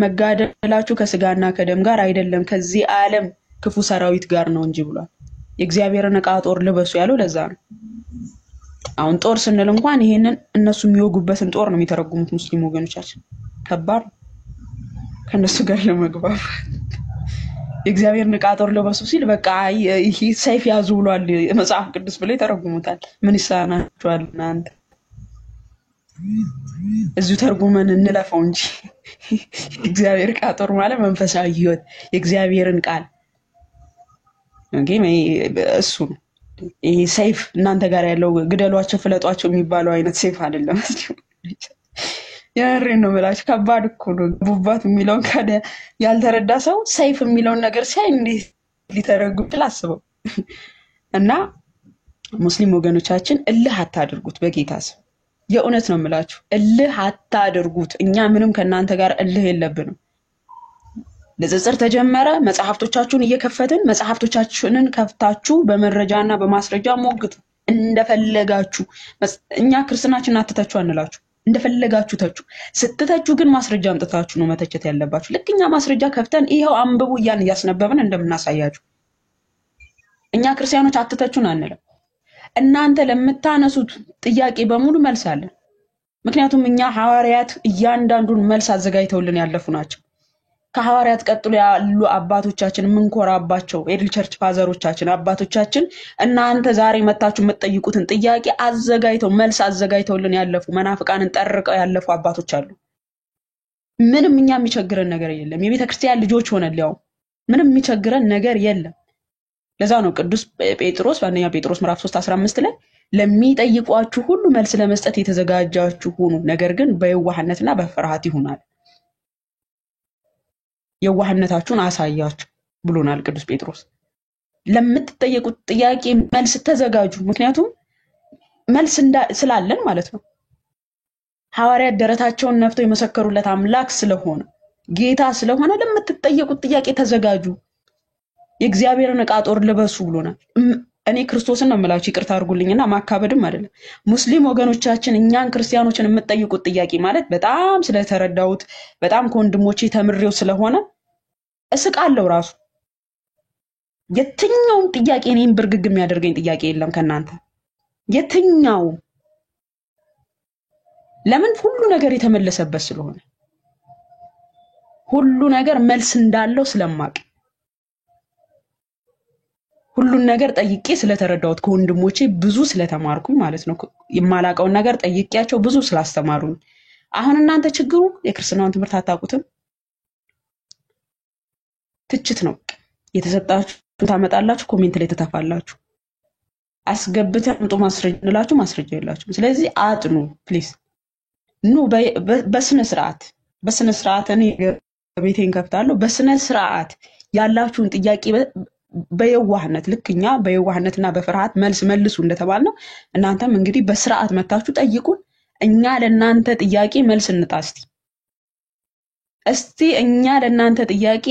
መጋደላችሁ ከስጋና ከደም ጋር አይደለም ከዚህ ዓለም ክፉ ሰራዊት ጋር ነው እንጂ ብሏል። የእግዚአብሔርን ዕቃ ጦር ልበሱ ያለው ለዛ ነው። አሁን ጦር ስንል እንኳን ይሄንን እነሱ የሚወጉበትን ጦር ነው የሚተረጉሙት ሙስሊም ወገኖቻችን። ከባድ ከነሱ ጋር ለመግባባት የእግዚአብሔርን ዕቃ ጦር ልበሱ ሲል በቃ ይሄ ሰይፍ ያዙ ብሏል መጽሐፍ ቅዱስ ብለው ይተረጉሙታል። ምን ይሳናችኋል እናንተ? እዚሁ ተርጉመን እንለፈው እንጂ እግዚአብሔር ዕቃ ጦር ማለት መንፈሳዊ ህይወት የእግዚአብሔርን ቃል እሱ ነው። ይሄ ሰይፍ እናንተ ጋር ያለው ግደሏቸው ፍለጧቸው የሚባለው አይነት ሰይፍ አይደለም። የምሬን ነው የምላችሁ። ከባድ እኮ ነው ቡባት የሚለውን ከደ ያልተረዳ ሰው ሰይፍ የሚለውን ነገር ሲያይ እንዴት ሊተረጉም ይችላል አስበው። እና ሙስሊም ወገኖቻችን እልህ አታድርጉት በጌታ ስም። የእውነት ነው የምላችሁ እልህ አታድርጉት። እኛ ምንም ከእናንተ ጋር እልህ የለብንም። ንጽጽር ተጀመረ። መጽሐፍቶቻችሁን እየከፈትን መጽሐፍቶቻችንን ከፍታችሁ በመረጃና በማስረጃ ሞግቱ እንደፈለጋችሁ። እኛ ክርስትናችንን አትተቹ አንላችሁ፣ እንደፈለጋችሁ ተቹ። ስትተቹ ግን ማስረጃ አምጥታችሁ ነው መተቸት ያለባችሁ። ልክ እኛ ማስረጃ ከፍተን ይሄው አንብቡ እያን እያስነበብን እንደምናሳያችሁ። እኛ ክርስቲያኖች አትተቹን አንልም። እናንተ ለምታነሱት ጥያቄ በሙሉ መልስ አለን። ምክንያቱም እኛ ሐዋርያት እያንዳንዱን መልስ አዘጋጅተውልን ያለፉ ናቸው። ከሐዋርያት ቀጥሎ ያሉ አባቶቻችን የምንኮራባቸው ኤርሊ ቸርች ፋዘሮቻችን አባቶቻችን እናንተ ዛሬ መታችሁ የምትጠይቁትን ጥያቄ አዘጋጅተው መልስ አዘጋጅተውልን ያለፉ መናፍቃንን ጠርቀው ያለፉ አባቶች አሉ። ምንም እኛ የሚቸግረን ነገር የለም። የቤተ ክርስቲያን ልጆች ሆነን ሊያው ምንም የሚቸግረን ነገር የለም። ለዛ ነው ቅዱስ ጴጥሮስ በአንደኛ ጴጥሮስ ምዕራፍ 3:15 ላይ ለሚጠይቋችሁ ሁሉ መልስ ለመስጠት የተዘጋጃችሁ ሁኑ፣ ነገር ግን በየዋህነትና በፍርሃት ይሁናል። የዋህነታችሁን አሳያችሁ ብሎናል ቅዱስ ጴጥሮስ። ለምትጠየቁት ጥያቄ መልስ ተዘጋጁ። ምክንያቱም መልስ ስላለን ማለት ነው። ሐዋርያት ደረታቸውን ነፍተው የመሰከሩለት አምላክ ስለሆነ ጌታ ስለሆነ ለምትጠየቁት ጥያቄ ተዘጋጁ። የእግዚአብሔርን ዕቃ ጦር ልበሱ ብሎናል። እኔ ክርስቶስን ነው የምላችሁ፣ ይቅርታ አድርጉልኝና ማካበድም አይደለም። ሙስሊም ወገኖቻችን እኛን ክርስቲያኖችን የምትጠይቁት ጥያቄ ማለት በጣም ስለተረዳሁት በጣም ከወንድሞቼ ተምሬው ስለሆነ እስቃለሁ ራሱ። የትኛውም ጥያቄ እኔን ብርግግ የሚያደርገኝ ጥያቄ የለም ከናንተ የትኛው። ለምን? ሁሉ ነገር የተመለሰበት ስለሆነ፣ ሁሉ ነገር መልስ እንዳለው ስለማቅ፣ ሁሉን ነገር ጠይቄ ስለተረዳሁት ከወንድሞቼ ብዙ ስለተማርኩኝ ማለት ነው። የማላቀውን ነገር ጠይቄያቸው ብዙ ስላስተማሩኝ። አሁን እናንተ ችግሩ የክርስትናውን ትምህርት አታውቁትም። ትችት ነው የተሰጣችሁ ታመጣላችሁ፣ ኮሜንት ላይ ተተፋላችሁ። አስገብተን አምጡ ማስረጃ እንላችሁ፣ ማስረጃ የላችሁም። ስለዚህ አጥኑ ፕሊዝ። ኑ በስነ ስርዓት እኔ ቤቴን ከፍታለሁ። በስነ ስርዓት ያላችሁን ጥያቄ በየዋህነት ልክኛ በየዋህነትና በፍርሃት መልስ መልሱ እንደተባልነው እናንተም እንግዲህ በስርዓት መታችሁ ጠይቁን። እኛ ለእናንተ ጥያቄ መልስ እንጣ። እስቲ እኛ ለእናንተ ጥያቄ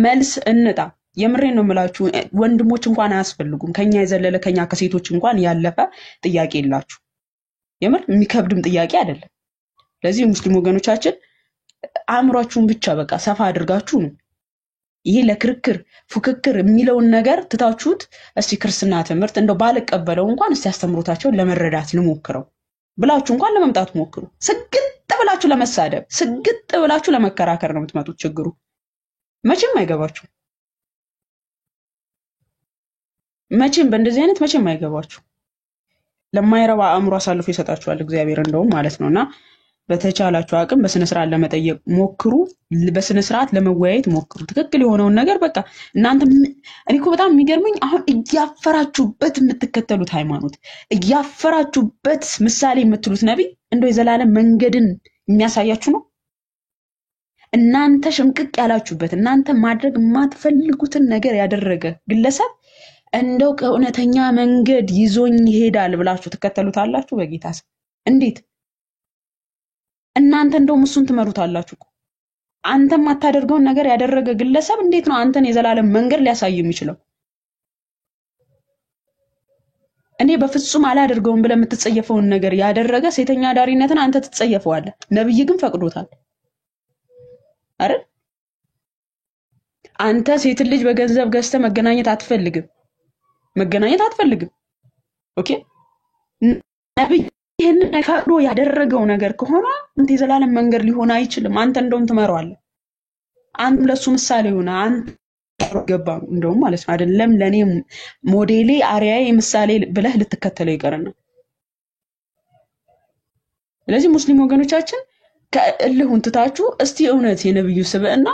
መልስ እንጣ። የምሬን ነው የምላችሁ። ወንድሞች እንኳን አያስፈልጉም። ከኛ የዘለለ ከኛ ከሴቶች እንኳን ያለፈ ጥያቄ የላችሁ። የምር የሚከብድም ጥያቄ አይደለም። ለዚህ ሙስሊም ወገኖቻችን አእምሯችሁን ብቻ በቃ ሰፋ አድርጋችሁ ነው ይሄ ለክርክር ፉክክር የሚለውን ነገር ትታችሁት እስቲ ክርስትና ትምህርት እንደው ባልቀበለው እንኳን እስቲ አስተምሮታቸውን ለመረዳት ልሞክረው ብላችሁ እንኳን ለመምጣት ሞክሩ። ስግጥ ብላችሁ ለመሳደብ ስግጥ ብላችሁ ለመከራከር ነው የምትመጡት። ችግሩ መቼም አይገባችሁ። መቼም በእንደዚህ አይነት መቼም አይገባችሁ። ለማይረባ አእምሮ አሳልፎ ይሰጣችኋል እግዚአብሔር እንደውም ማለት ነውና በተቻላችሁ አቅም በስነ ስርዓት ለመጠየቅ ሞክሩ። በስነ ስርዓት ለመወያየት ሞክሩ። ትክክል የሆነውን ነገር በቃ እናንተ እኔ እኮ በጣም የሚገርመኝ አሁን እያፈራችሁበት የምትከተሉት ሃይማኖት እያፈራችሁበት ምሳሌ የምትሉት ነብይ እንደው የዘላለም መንገድን የሚያሳያችሁ ነው። እናንተ ሽምቅቅ ያላችሁበት እናንተ ማድረግ የማትፈልጉትን ነገር ያደረገ ግለሰብ እንደው ከእውነተኛ መንገድ ይዞኝ ይሄዳል ብላችሁ ትከተሉታላችሁ በጌታ ስም። እንዴት እናንተ እንደውም እሱን ትመሩታላችሁ እኮ። አንተ ማታደርገውን ነገር ያደረገ ግለሰብ እንዴት ነው አንተን የዘላለም መንገድ ሊያሳይ የሚችለው? እኔ በፍጹም አላደርገውም ብለህ የምትጸየፈውን ነገር ያደረገ ሴተኛ ዳሪነትን አንተ ትጸየፈዋለህ። ነብይ ግን ፈቅዶታል አይደል? አንተ ሴት ልጅ በገንዘብ ገዝተህ መገናኘት አትፈልግም። ኦኬ ነብይ ይሄንን ፈቅዶ ያደረገው ነገር ከሆነ አንተ የዘላለም መንገድ ሊሆን አይችልም። አንተ እንደውም ትመራዋለህ። አንተ ለሱ ምሳሌ ሆነ አንተ ገባ እንደውም ማለት ነው አይደለም ለኔ ሞዴሌ አሪያዬ ምሳሌ ብለህ ልትከተለው ይቀርና። ስለዚህ ሙስሊም ወገኖቻችን ከእልሁን ትታችሁ እስቲ እውነት የነብዩ ስብዕና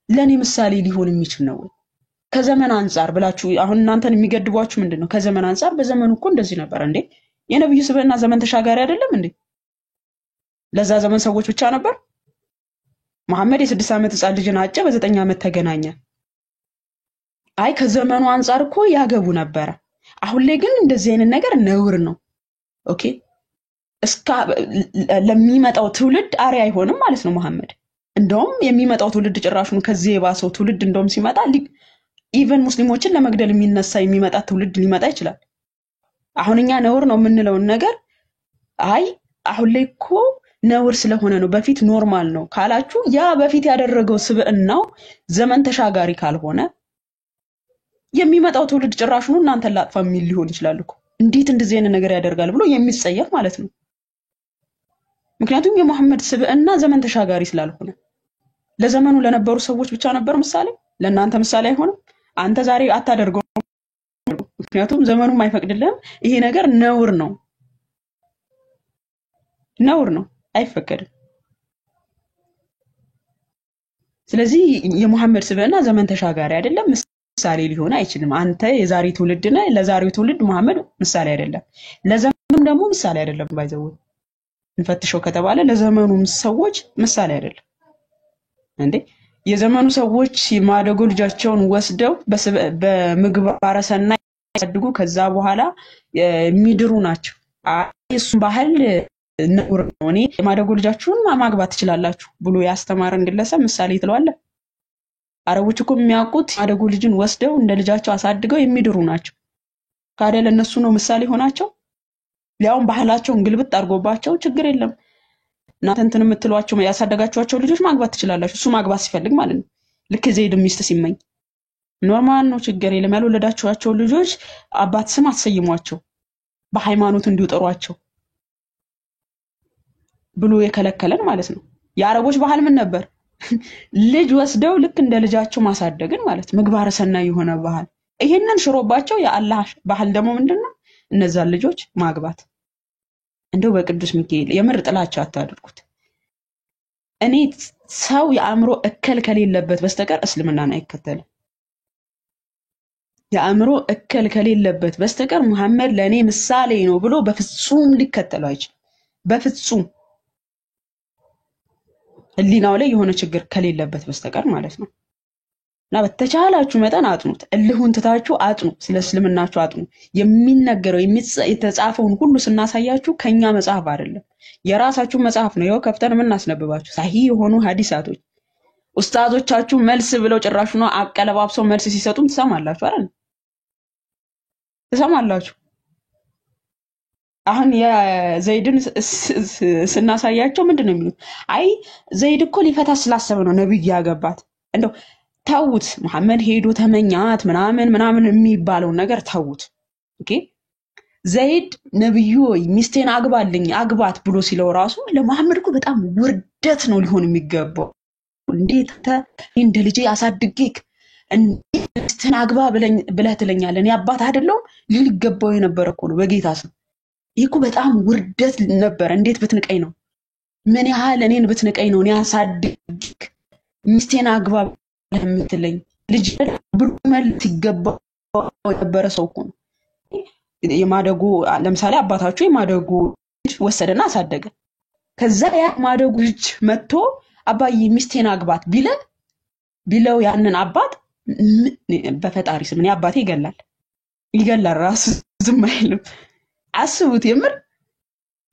ለኔ ምሳሌ ሊሆን የሚችል ነው ከዘመን አንፃር ብላችሁ አሁን እናንተን የሚገድቧችሁ ምንድነው? ከዘመን አንፃር በዘመኑ እኮ እንደዚህ ነበር እንዴ? የነብዩ ስብዕና ዘመን ተሻጋሪ አይደለም እንዴ? ለዛ ዘመን ሰዎች ብቻ ነበር? መሐመድ የ6 ዓመት ህፃን ልጅን አጨ፣ በ9 ዓመት ተገናኘ። አይ ከዘመኑ አንፃር እኮ ያገቡ ነበረ። አሁን ላይ ግን እንደዚህ አይነት ነገር ነውር ነው። ኦኬ እስካ ለሚመጣው ትውልድ አሪያ አይሆንም ማለት ነው መሐመድ። እንደውም የሚመጣው ትውልድ ጭራሹን ከዚህ የባሰው ትውልድ እንደውም ሲመጣ ኢቨን ሙስሊሞችን ለመግደል የሚመጣ ትውልድ ሊመጣ ይችላል። አሁን እኛ ነውር ነው የምንለውን ነገር አይ አሁን ላይ እኮ ነውር ስለሆነ ነው በፊት ኖርማል ነው ካላችሁ ያ በፊት ያደረገው ስብዕናው ዘመን ተሻጋሪ ካልሆነ የሚመጣው ትውልድ ጭራሹን እናንተን ላጥፋ የሚል ሊሆን ይችላል እኮ። እንዴት እንደዚህ አይነት ነገር ያደርጋል ብሎ የሚጸየፍ ማለት ነው። ምክንያቱም የመሐመድ ስብዕና ዘመን ተሻጋሪ ስላልሆነ ለዘመኑ ለነበሩ ሰዎች ብቻ ነበር ምሳሌ፣ ለእናንተ ምሳሌ አይሆንም። አንተ ዛሬ አታደርገው ምክንያቱም ዘመኑም አይፈቅድልህም። ይሄ ነገር ነውር ነው፣ ነውር ነው፣ አይፈቀድም። ስለዚህ የመሐመድ ስብዕና ዘመን ተሻጋሪ አይደለም፣ ምሳሌ ሊሆን አይችልም። አንተ የዛሬ ትውልድ ነህ፣ ለዛሬው ትውልድ መሐመድ ምሳሌ አይደለም፣ ለዘመኑም ደግሞ ምሳሌ አይደለም። ባይዘው እንፈትሸው ከተባለ ለዘመኑ ሰዎች ምሳሌ አይደለም እንዴ። የዘመኑ ሰዎች ማደጎ ልጃቸውን ወስደው በምግባረ ሰናይ ያሳድጉ ከዛ በኋላ የሚድሩ ናቸው። እሱም ባህል ነውር ነው። እኔ የማደጎ ልጃችሁን ማግባት ትችላላችሁ ብሎ ያስተማረን ግለሰብ ምሳሌ ትለዋለህ? አረቦች እኮ የሚያውቁት ማደጎ ልጅን ወስደው እንደ ልጃቸው አሳድገው የሚድሩ ናቸው። ካዲያ ለነሱ ነው ምሳሌ ሆናቸው? ሊያውም ባህላቸውን ግልብጥ አድርጎባቸው ችግር የለም እናንተ እንትን የምትሏቸው ያሳደጋችኋቸው ልጆች ማግባት ትችላላችሁ። እሱ ማግባት ሲፈልግ ማለት ነው። ልክ ዘይድ ሚስት ሲመኝ ኖርማል ነው፣ ችግር የለም። ያልወለዳችኋቸው ልጆች አባት ስም አትሰይሟቸው፣ በሃይማኖት እንዲጠሯቸው ብሎ የከለከለን ማለት ነው። የአረቦች ባህል ምን ነበር? ልጅ ወስደው ልክ እንደ ልጃቸው ማሳደግን ማለት ምግባረ ሰናይ የሆነ ባህል። ይሄንን ሽሮባቸው የአላህ ባህል ደግሞ ምንድነው? እነዛን ልጆች ማግባት። እንደው በቅዱስ ሚካኤል የምር ጥላቻ አታድርጉት። እኔ ሰው የአእምሮ እከል ከሌለበት በስተቀር እስልምናን አይከተልም። የአእምሮ እከል ከሌለበት በስተቀር መሐመድ ለኔ ምሳሌ ነው ብሎ በፍጹም ሊከተለው አይችልም። በፍጹም ህሊናው ላይ የሆነ ችግር ከሌለበት በስተቀር ማለት ነው። እና በተቻላችሁ መጠን አጥኑት፣ እልሁን ትታችሁ አጥኑ፣ ስለ እስልምናችሁ አጥኑ። የሚነገረው የተጻፈውን ሁሉ ስናሳያችሁ ከኛ መጽሐፍ አይደለም፣ የራሳችሁ መጽሐፍ ነው። ይኸው ከፍተን የምናስነብባችሁ ሰሂህ የሆኑ ሐዲሳቶች ኡስታዞቻችሁ መልስ ብለው ጭራሹ ነው አቀለባብሰው መልስ ሲሰጡም ትሰማላችሁ አይደል? ትሰማላችሁ። አሁን የዘይድን ስናሳያቸው ምንድነው የሚሉት? አይ ዘይድ እኮ ሊፈታ ስላሰበ ነው ነብይ ያገባት። እንደው ታውት መሐመድ ሄዶ ተመኛት ምናምን የሚባለው ነገር ታውት። ኦኬ ዘይድ ነብዩ ሚስቴን አግባልኝ አግባት ብሎ ሲለው ራሱ ለመሐመድ እኮ በጣም ውርደት ነው ሊሆን የሚገባው። እንዴት እንደ ልጄ አሳድጌክ እንዴት ሚስቴን አግባ ብለህ ትለኛለህ? እኔ አባት አይደለሁም ሊል ይገባው የነበረ እኮ ነው በጌታ ስም። ይሄ እኮ በጣም ውርደት ነበር። እንዴት ብትንቀኝ ነው? ምን ያህል እኔን ብትንቀኝ ነው እኔ አሳድጌክ ሚስቴን አግባ ለምትለኝ? ልጅ ብሎ መልስ ይገባው የነበረ ሰው እኮ ነው። የማደጎ ለምሳሌ አባታችሁ የማደጎ ልጅ ወሰደና አሳደገ። ከዛ ያ ማደጎ ልጅ መጥቶ አባዬ ሚስቴን አግባት ቢለው ያንን አባት በፈጣሪ ስም እኔ አባቴ ይገላል ራሱ ዝም አይልም። አስቡት የምር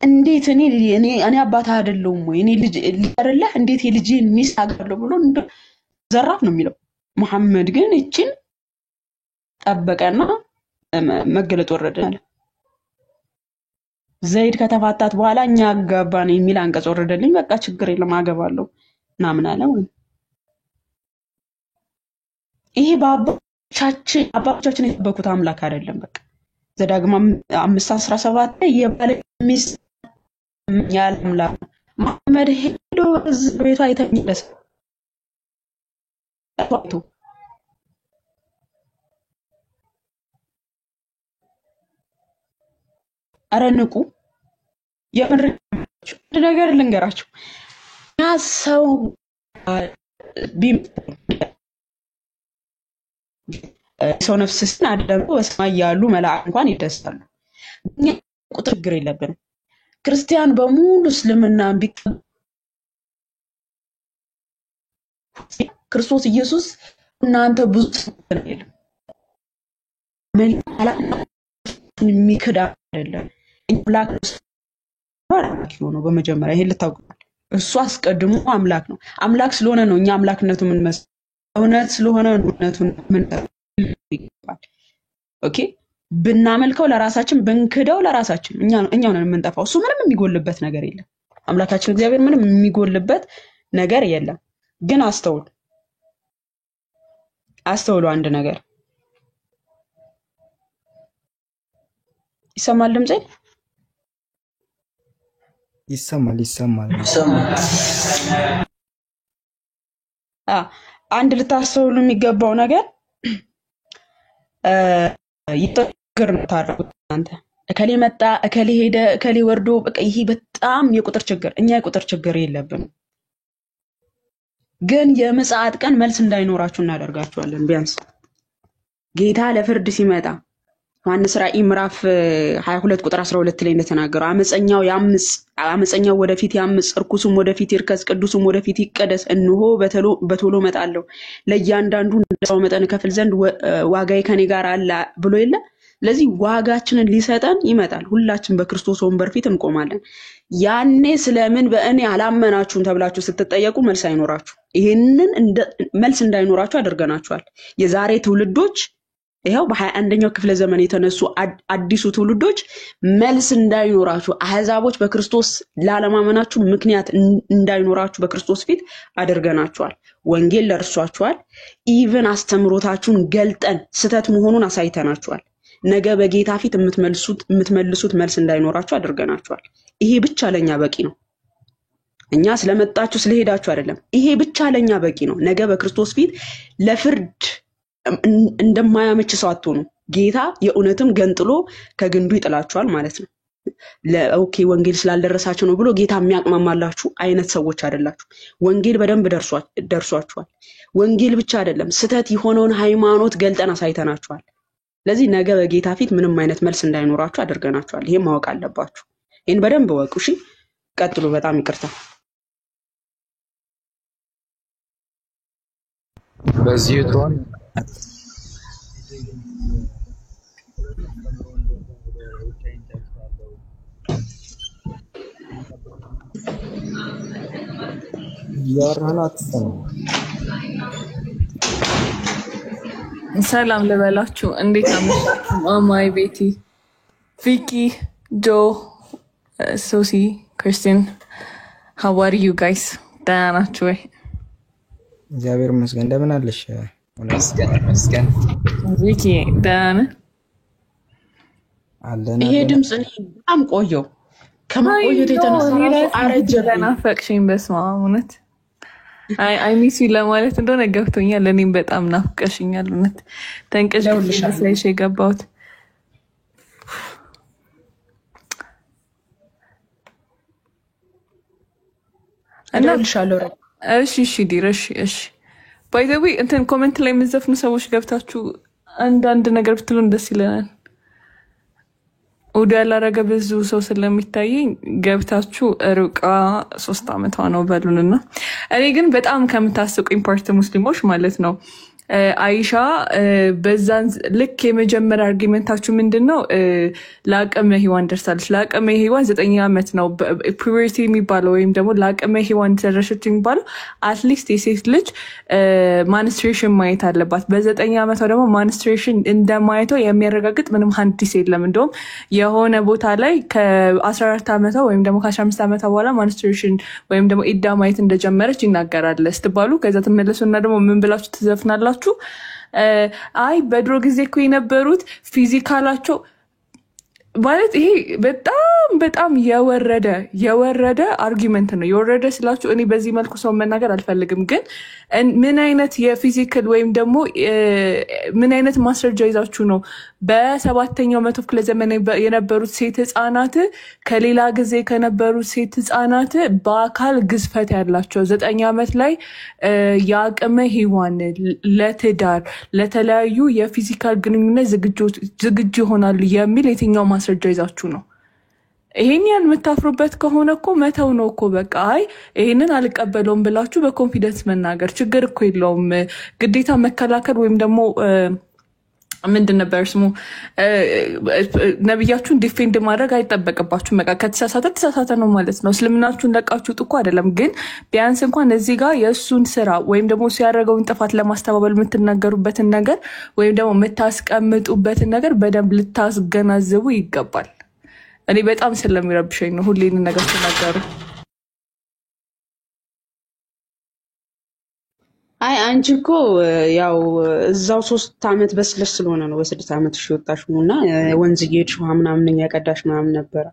እንዴት እኔ አባት አይደለሁም ወይ እኔ ልጅ አይደለህ እንዴት የልጄን ሚስት አግባለሁ ብሎ ዘራፍ ነው የሚለው። መሐመድ ግን እቺን ጠበቀና መገለጥ ወረደ። ዘይድ ከተፋታት በኋላ እኛ አጋባን የሚል አንቀጽ ወረደልኝ። በቃ ችግር የለም አገባለሁ ምናምን አለ። ይሄ አባቶቻችን የጠበቁት አምላክ አይደለም። በቃ ዘዳግም 5:17 ላይ የባለ ሚስት ያለ አምላክ መሐመድ ሄዶ ቤቷ የተመለሰ አረንቁ የምር ነገር ልንገራችሁ። ያ ሰው ሰው ነፍስን አደረገው በሰማይ ያሉ መላእክት እንኳን ይደስታሉ። ቁጥር ችግር የለብንም። ክርስቲያን በሙሉ እስልምና ክርስቶስ ኢየሱስ እናንተ ብዙ አይደለም የሚክዳ አይደለም አምላክ ነው። በመጀመሪያ ይሄን ልታውቁ እሱ አስቀድሞ አምላክ ነው። አምላክ ስለሆነ ነው እኛ አምላክነቱ ምን መስል እውነት ስለሆነ እውነቱን ምን ይባል። ኦኬ ብናመልከው ለራሳችን ብንክደው ለራሳችን እኛው ነን የምንጠፋው። እሱ ምንም የሚጎልበት ነገር የለም። አምላካችን እግዚአብሔር ምንም የሚጎልበት ነገር የለም። ግን አስተውሉ አንድ ነገር ይሰማል ድምጼ ይሰማል። አንድ ልታስተውሉ የሚገባው ነገር ይጥግር ነው ታረቁት አንተ እከሌ መጣ እከሌ ሄደ እከሌ ወርዶ በቃ ይሄ በጣም የቁጥር ችግር እኛ የቁጥር ችግር የለብንም። ግን የምጽአት ቀን መልስ እንዳይኖራችሁ እናደርጋችኋለን። ቢያንስ ጌታ ለፍርድ ሲመጣ ዮሐንስ ራእይ ምዕራፍ 22 ቁጥር 12 ላይ እንደተናገረው አመፀኛው ወደፊት ያምጽ እርኩሱም ወደፊት ይርከስ ቅዱሱም ወደፊት ይቀደስ እንሆ በቶሎ እመጣለሁ ለእያንዳንዱ እንደሰው መጠን ከፍል ዘንድ ዋጋዬ ከኔ ጋር አለ ብሎ የለ። ስለዚህ ዋጋችንን ሊሰጠን ይመጣል። ሁላችን በክርስቶስ ወንበር ፊት እንቆማለን። ያኔ ስለምን በእኔ አላመናችሁም ተብላችሁ ስትጠየቁ መልስ አይኖራችሁ። ይሄንን መልስ እንዳይኖራችሁ አድርገናችኋል። የዛሬ ትውልዶች ይሄው በ21ኛው ክፍለ ዘመን የተነሱ አዲሱ ትውልዶች መልስ እንዳይኖራችሁ አህዛቦች በክርስቶስ ላለማመናችሁ ምክንያት እንዳይኖራችሁ በክርስቶስ ፊት አድርገናችኋል። ወንጌል ደርሷችኋል። ኢቭን አስተምሮታችሁን ገልጠን ስተት መሆኑን አሳይተናችኋል። ነገ በጌታ ፊት የምትመልሱት መልስ እንዳይኖራችሁ አድርገናችኋል። ይሄ ብቻ ለኛ በቂ ነው። እኛ ስለመጣችሁ ስለሄዳችሁ አይደለም። ይሄ ብቻ ለኛ በቂ ነው። ነገ በክርስቶስ ፊት ለፍርድ እንደማያመች ሰው አትሆኑ። ጌታ የእውነትም ገንጥሎ ከግንዱ ይጥላችኋል ማለት ነው። ለኦኬ ወንጌል ስላልደረሳችሁ ነው ብሎ ጌታ የሚያቅማማላችሁ አይነት ሰዎች አይደላችሁ። ወንጌል በደንብ ደርሷችኋል። ወንጌል ብቻ አይደለም ስተት የሆነውን ሃይማኖት ገልጠን አሳይተናችኋል። ለዚህ ነገ በጌታ ፊት ምንም አይነት መልስ እንዳይኖራችሁ አድርገናችኋል። ይሄን ማወቅ አለባችሁ። ይሄን በደንብ ወቁ። እሺ ቀጥሉ። በጣም ይቅርታ። በዚህ ቶን ሰላም ልበላችሁ። እንዴት አመሻችሁ? ማማይ፣ ቤቲ፣ ቪኪ፣ ጆ፣ ሶሲ፣ ክርስቲን how are you guys? ደህና ናችሁ ወይ? እግዚአብሔር ይመስገን። እንደምን አለሽ? መስገን ቪኪ ደህና ነህ? ይሄ ድምጽ በጣም ቆየው ከመቆየት የተነሳ አረጀብኝ። ናፈቅሽኝ። በስመ አብ እውነት አይ ሚስ ዩ ለማለት እንደሆነ ገብቶኛል። እኔም በጣም ናፍቀሽኛል። እውነት ተንቀሽቅሽ የገባሁት እና እሺ ዲረሽ እሺ ባይ ዘ ዌይ እንትን ኮሜንት ላይ የምትዘፍኑ ሰዎች ገብታችሁ አንዳንድ ነገር ብትሉን ደስ ይለናል። ወደ ያላረገ ብዙ ሰው ስለሚታየኝ ገብታችሁ ሩቃ 3 ዓመቷ ነው በሉንና እኔ ግን በጣም ከምታስቁኝ ፓርት ሙስሊሞች ማለት ነው አይሻ በዛን ልክ የመጀመሪያ አርጊመንታችሁ ምንድነው? ለአቅመ ሔዋን ደርሳለች። ለአቅመ ሔዋን 9 ዓመት ነው ፑበርቲ የሚባለው ወይም ደግሞ ለአቅመ ሔዋን ደረሰች የሚባለው አትሊስት የሴት ልጅ ማንስትሬሽን ማየት አለባት። በ9 ዓመቷ ደግሞ ማንስትሬሽን እንደማየቷ የሚያረጋግጥ ምንም ሐዲስ የለም። እንደውም የሆነ ቦታ ላይ ከ14 ዓመቷ ወይም ደግሞ ከ15 ዓመቷ በኋላ ማንስትሬሽን ወይም ደግሞ ኢዳ ማየት እንደጀመረች ይናገራል ስትባሉ ከዛ ተመለሱና ደግሞ ምን ብላችሁ ትዘፍናላችሁ? አይ በድሮ ጊዜ እኮ የነበሩት ፊዚካላቸው ማለት ይሄ በጣም የወረደ አርጊመንት ነው። የወረደ ስላችሁ እኔ በዚህ መልኩ ሰው መናገር አልፈልግም፣ ግን ምን አይነት የፊዚካል ወይም ደግሞ ምን አይነት ማስረጃ ይዛችሁ ነው በ7ኛው መቶ ክፍለ ዘመን የነበሩት ሴት ህፃናት ከሌላ ጊዜ ከነበሩት ሴት ህፃናት በአካል ግዝፈት ያላቸው 9 ዓመት ላይ የአቅመ ሔዋን ለትዳር ለተለያዩ የፊዚካል ግንኙነት ዝግጁ ይሆናሉ የሚል የትኛው ማስረጃ ይዛችሁ ነው? ይሄን ያን የምታፍሩበት ከሆነ እኮ መተው ነው እኮ በቃ። አይ ይሄንን አልቀበለውም ብላችሁ በኮንፊደንስ መናገር ችግር እኮ የለውም። ግዴታ መከላከል ወይም ደግሞ ምንድን ነበር ስሙ ነብያችሁን ዲፌንድ ማድረግ አይጠበቅባችሁም። በቃ ከተሳሳተ ነው ማለት ነው። እስልምናችሁን ለቃችሁ ጥቁ አይደለም። ግን ቢያንስ እንኳን እዚህ ጋር የእሱን ስራ ወይም ደግሞ ሲያደርገውን ጥፋት ለማስተባበል የምትናገሩበትን ነገር ወይም ደግሞ የምታስቀምጡበትን ነገር በደንብ ልታስገናዝቡ ይገባል። እኔ በጣም ስለሚረብሸኝ ነው ሁሌን ነገር ተናገሩ። አይ አንቺ እኮ ያው እዛው 3 ዓመት በስለሽ ስለሆነ ነው በ6 ዓመት ወጣሽው እና ወንዝ እየሄድሽ ውሃ ምናምን ያቀዳሽ ምናምን ነበር።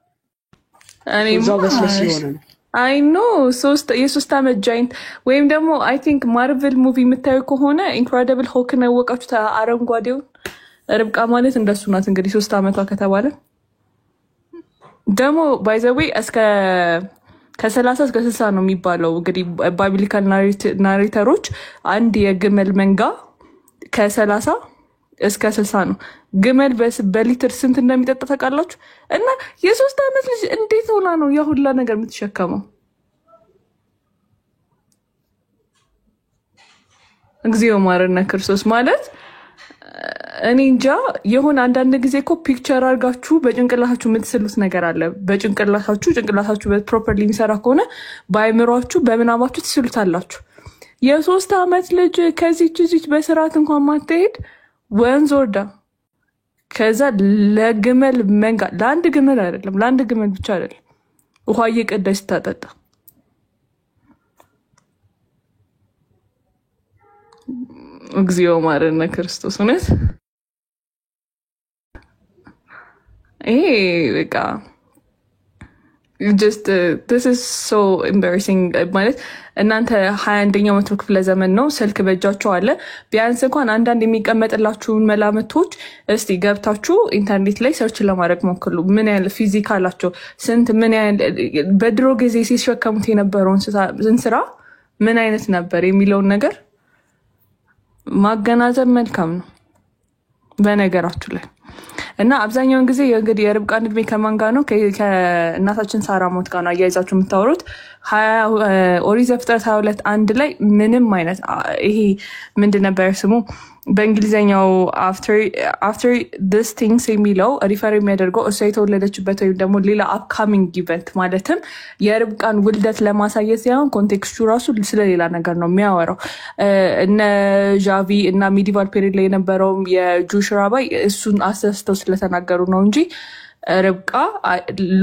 እዛው በስለሽ ስለሆነ ነው። አይ ኖ የ3 ዓመት ጃይንት ወይም ደግሞ አይ ቲንክ ማርቨል ሙቪ የምታዩ ከሆነ ኢንክሬዲብል ሆክ ነው ያወቃችሁት። አረንጓዴው ርብቃ ማለት እንደሱ ናት። እንግዲህ 3 ዓመቷ ከተባለ ደግሞ ባይ ዘ ዌይ ከ30 እስከ 60 ነው የሚባለው። እንግዲህ ባይብሊካል ናሬተሮች አንድ የግመል መንጋ ከ30 እስከ 60 ነው። ግመል በሊትር ስንት እንደሚጠጣ ታውቃላችሁ? እና የ3 ዓመት ልጅ እንዴት ሆና ነው ያ ሁላ ነገር የምትሸከመው? እግዚኦ ማረነ ክርስቶስ ማለት እኔ እንጃ። የሆነ አንዳንድ ጊዜ እኮ ፒክቸር አድርጋችሁ በጭንቅላታችሁ የምትስሉት ነገር አለ። ጭንቅላታችሁ ፕሮፐርሊ የሚሰራ ከሆነ በአይምሯችሁ በምናባችሁ ትስሉታላችሁ። የ3 ዓመት ልጅ ከዚች በስርዓት እንኳን ማትሄድ ወንዝ ወርዳ ከዛ ለግመል መንጋ ለአንድ ግመል አይደለም ለአንድ ግመል ብቻ አይደለም ውሃ እየቀዳች ስታጠጣ እግዚኦ ማረነ ክርስቶስ እውነት ይሄ በቃ just this is so embarrassing ማለት እናንተ 21ኛው መቶ ክፍለ ዘመን ነው። ስልክ በእጃችሁ አለ። ቢያንስ እንኳን አንዳንድ የሚቀመጥላችሁን መላምቶች እስቲ ገብታችሁ ኢንተርኔት ላይ ሰርች ለማድረግ ሞክሩ። ምን ያህል ፊዚካላቸው ስንት ምን ያህል በድሮ ጊዜ ሲሸከሙት የነበረውን ስራ ምን አይነት ነበር የሚለውን ነገር ማገናዘብ መልካም ነው በነገራችሁ ላይ። እና አብዛኛውን ጊዜ እንግዲህ የርብቃን እድሜ ከማን ጋር ነው? ከእናታችን ሳራ ሞት ጋር ነው አያይዛችሁ የምታወሩት። ኦሪት ዘፍጥረት 22:1 ላይ ምንም አይነት ይሄ ምንድን ነበር ስሙ በእንግሊዝኛው after this things የሚለው ሪፈር የሚያደርገው እሷ የተወለደችበት ወይም ደግሞ ሌላ upcoming event ማለትም የርብቃን ውልደት ለማሳየት ሳይሆን ኮንቴክስቱ ራሱ ስለሌላ ነገር ነው የሚያወራው። እነ ጃቪ እና ሚዲቫል ፔሪድ ላይ የነበረው የጁሽ ራባይ እሱን አሰስተው ስለተናገሩ ነው እንጂ ርብቃ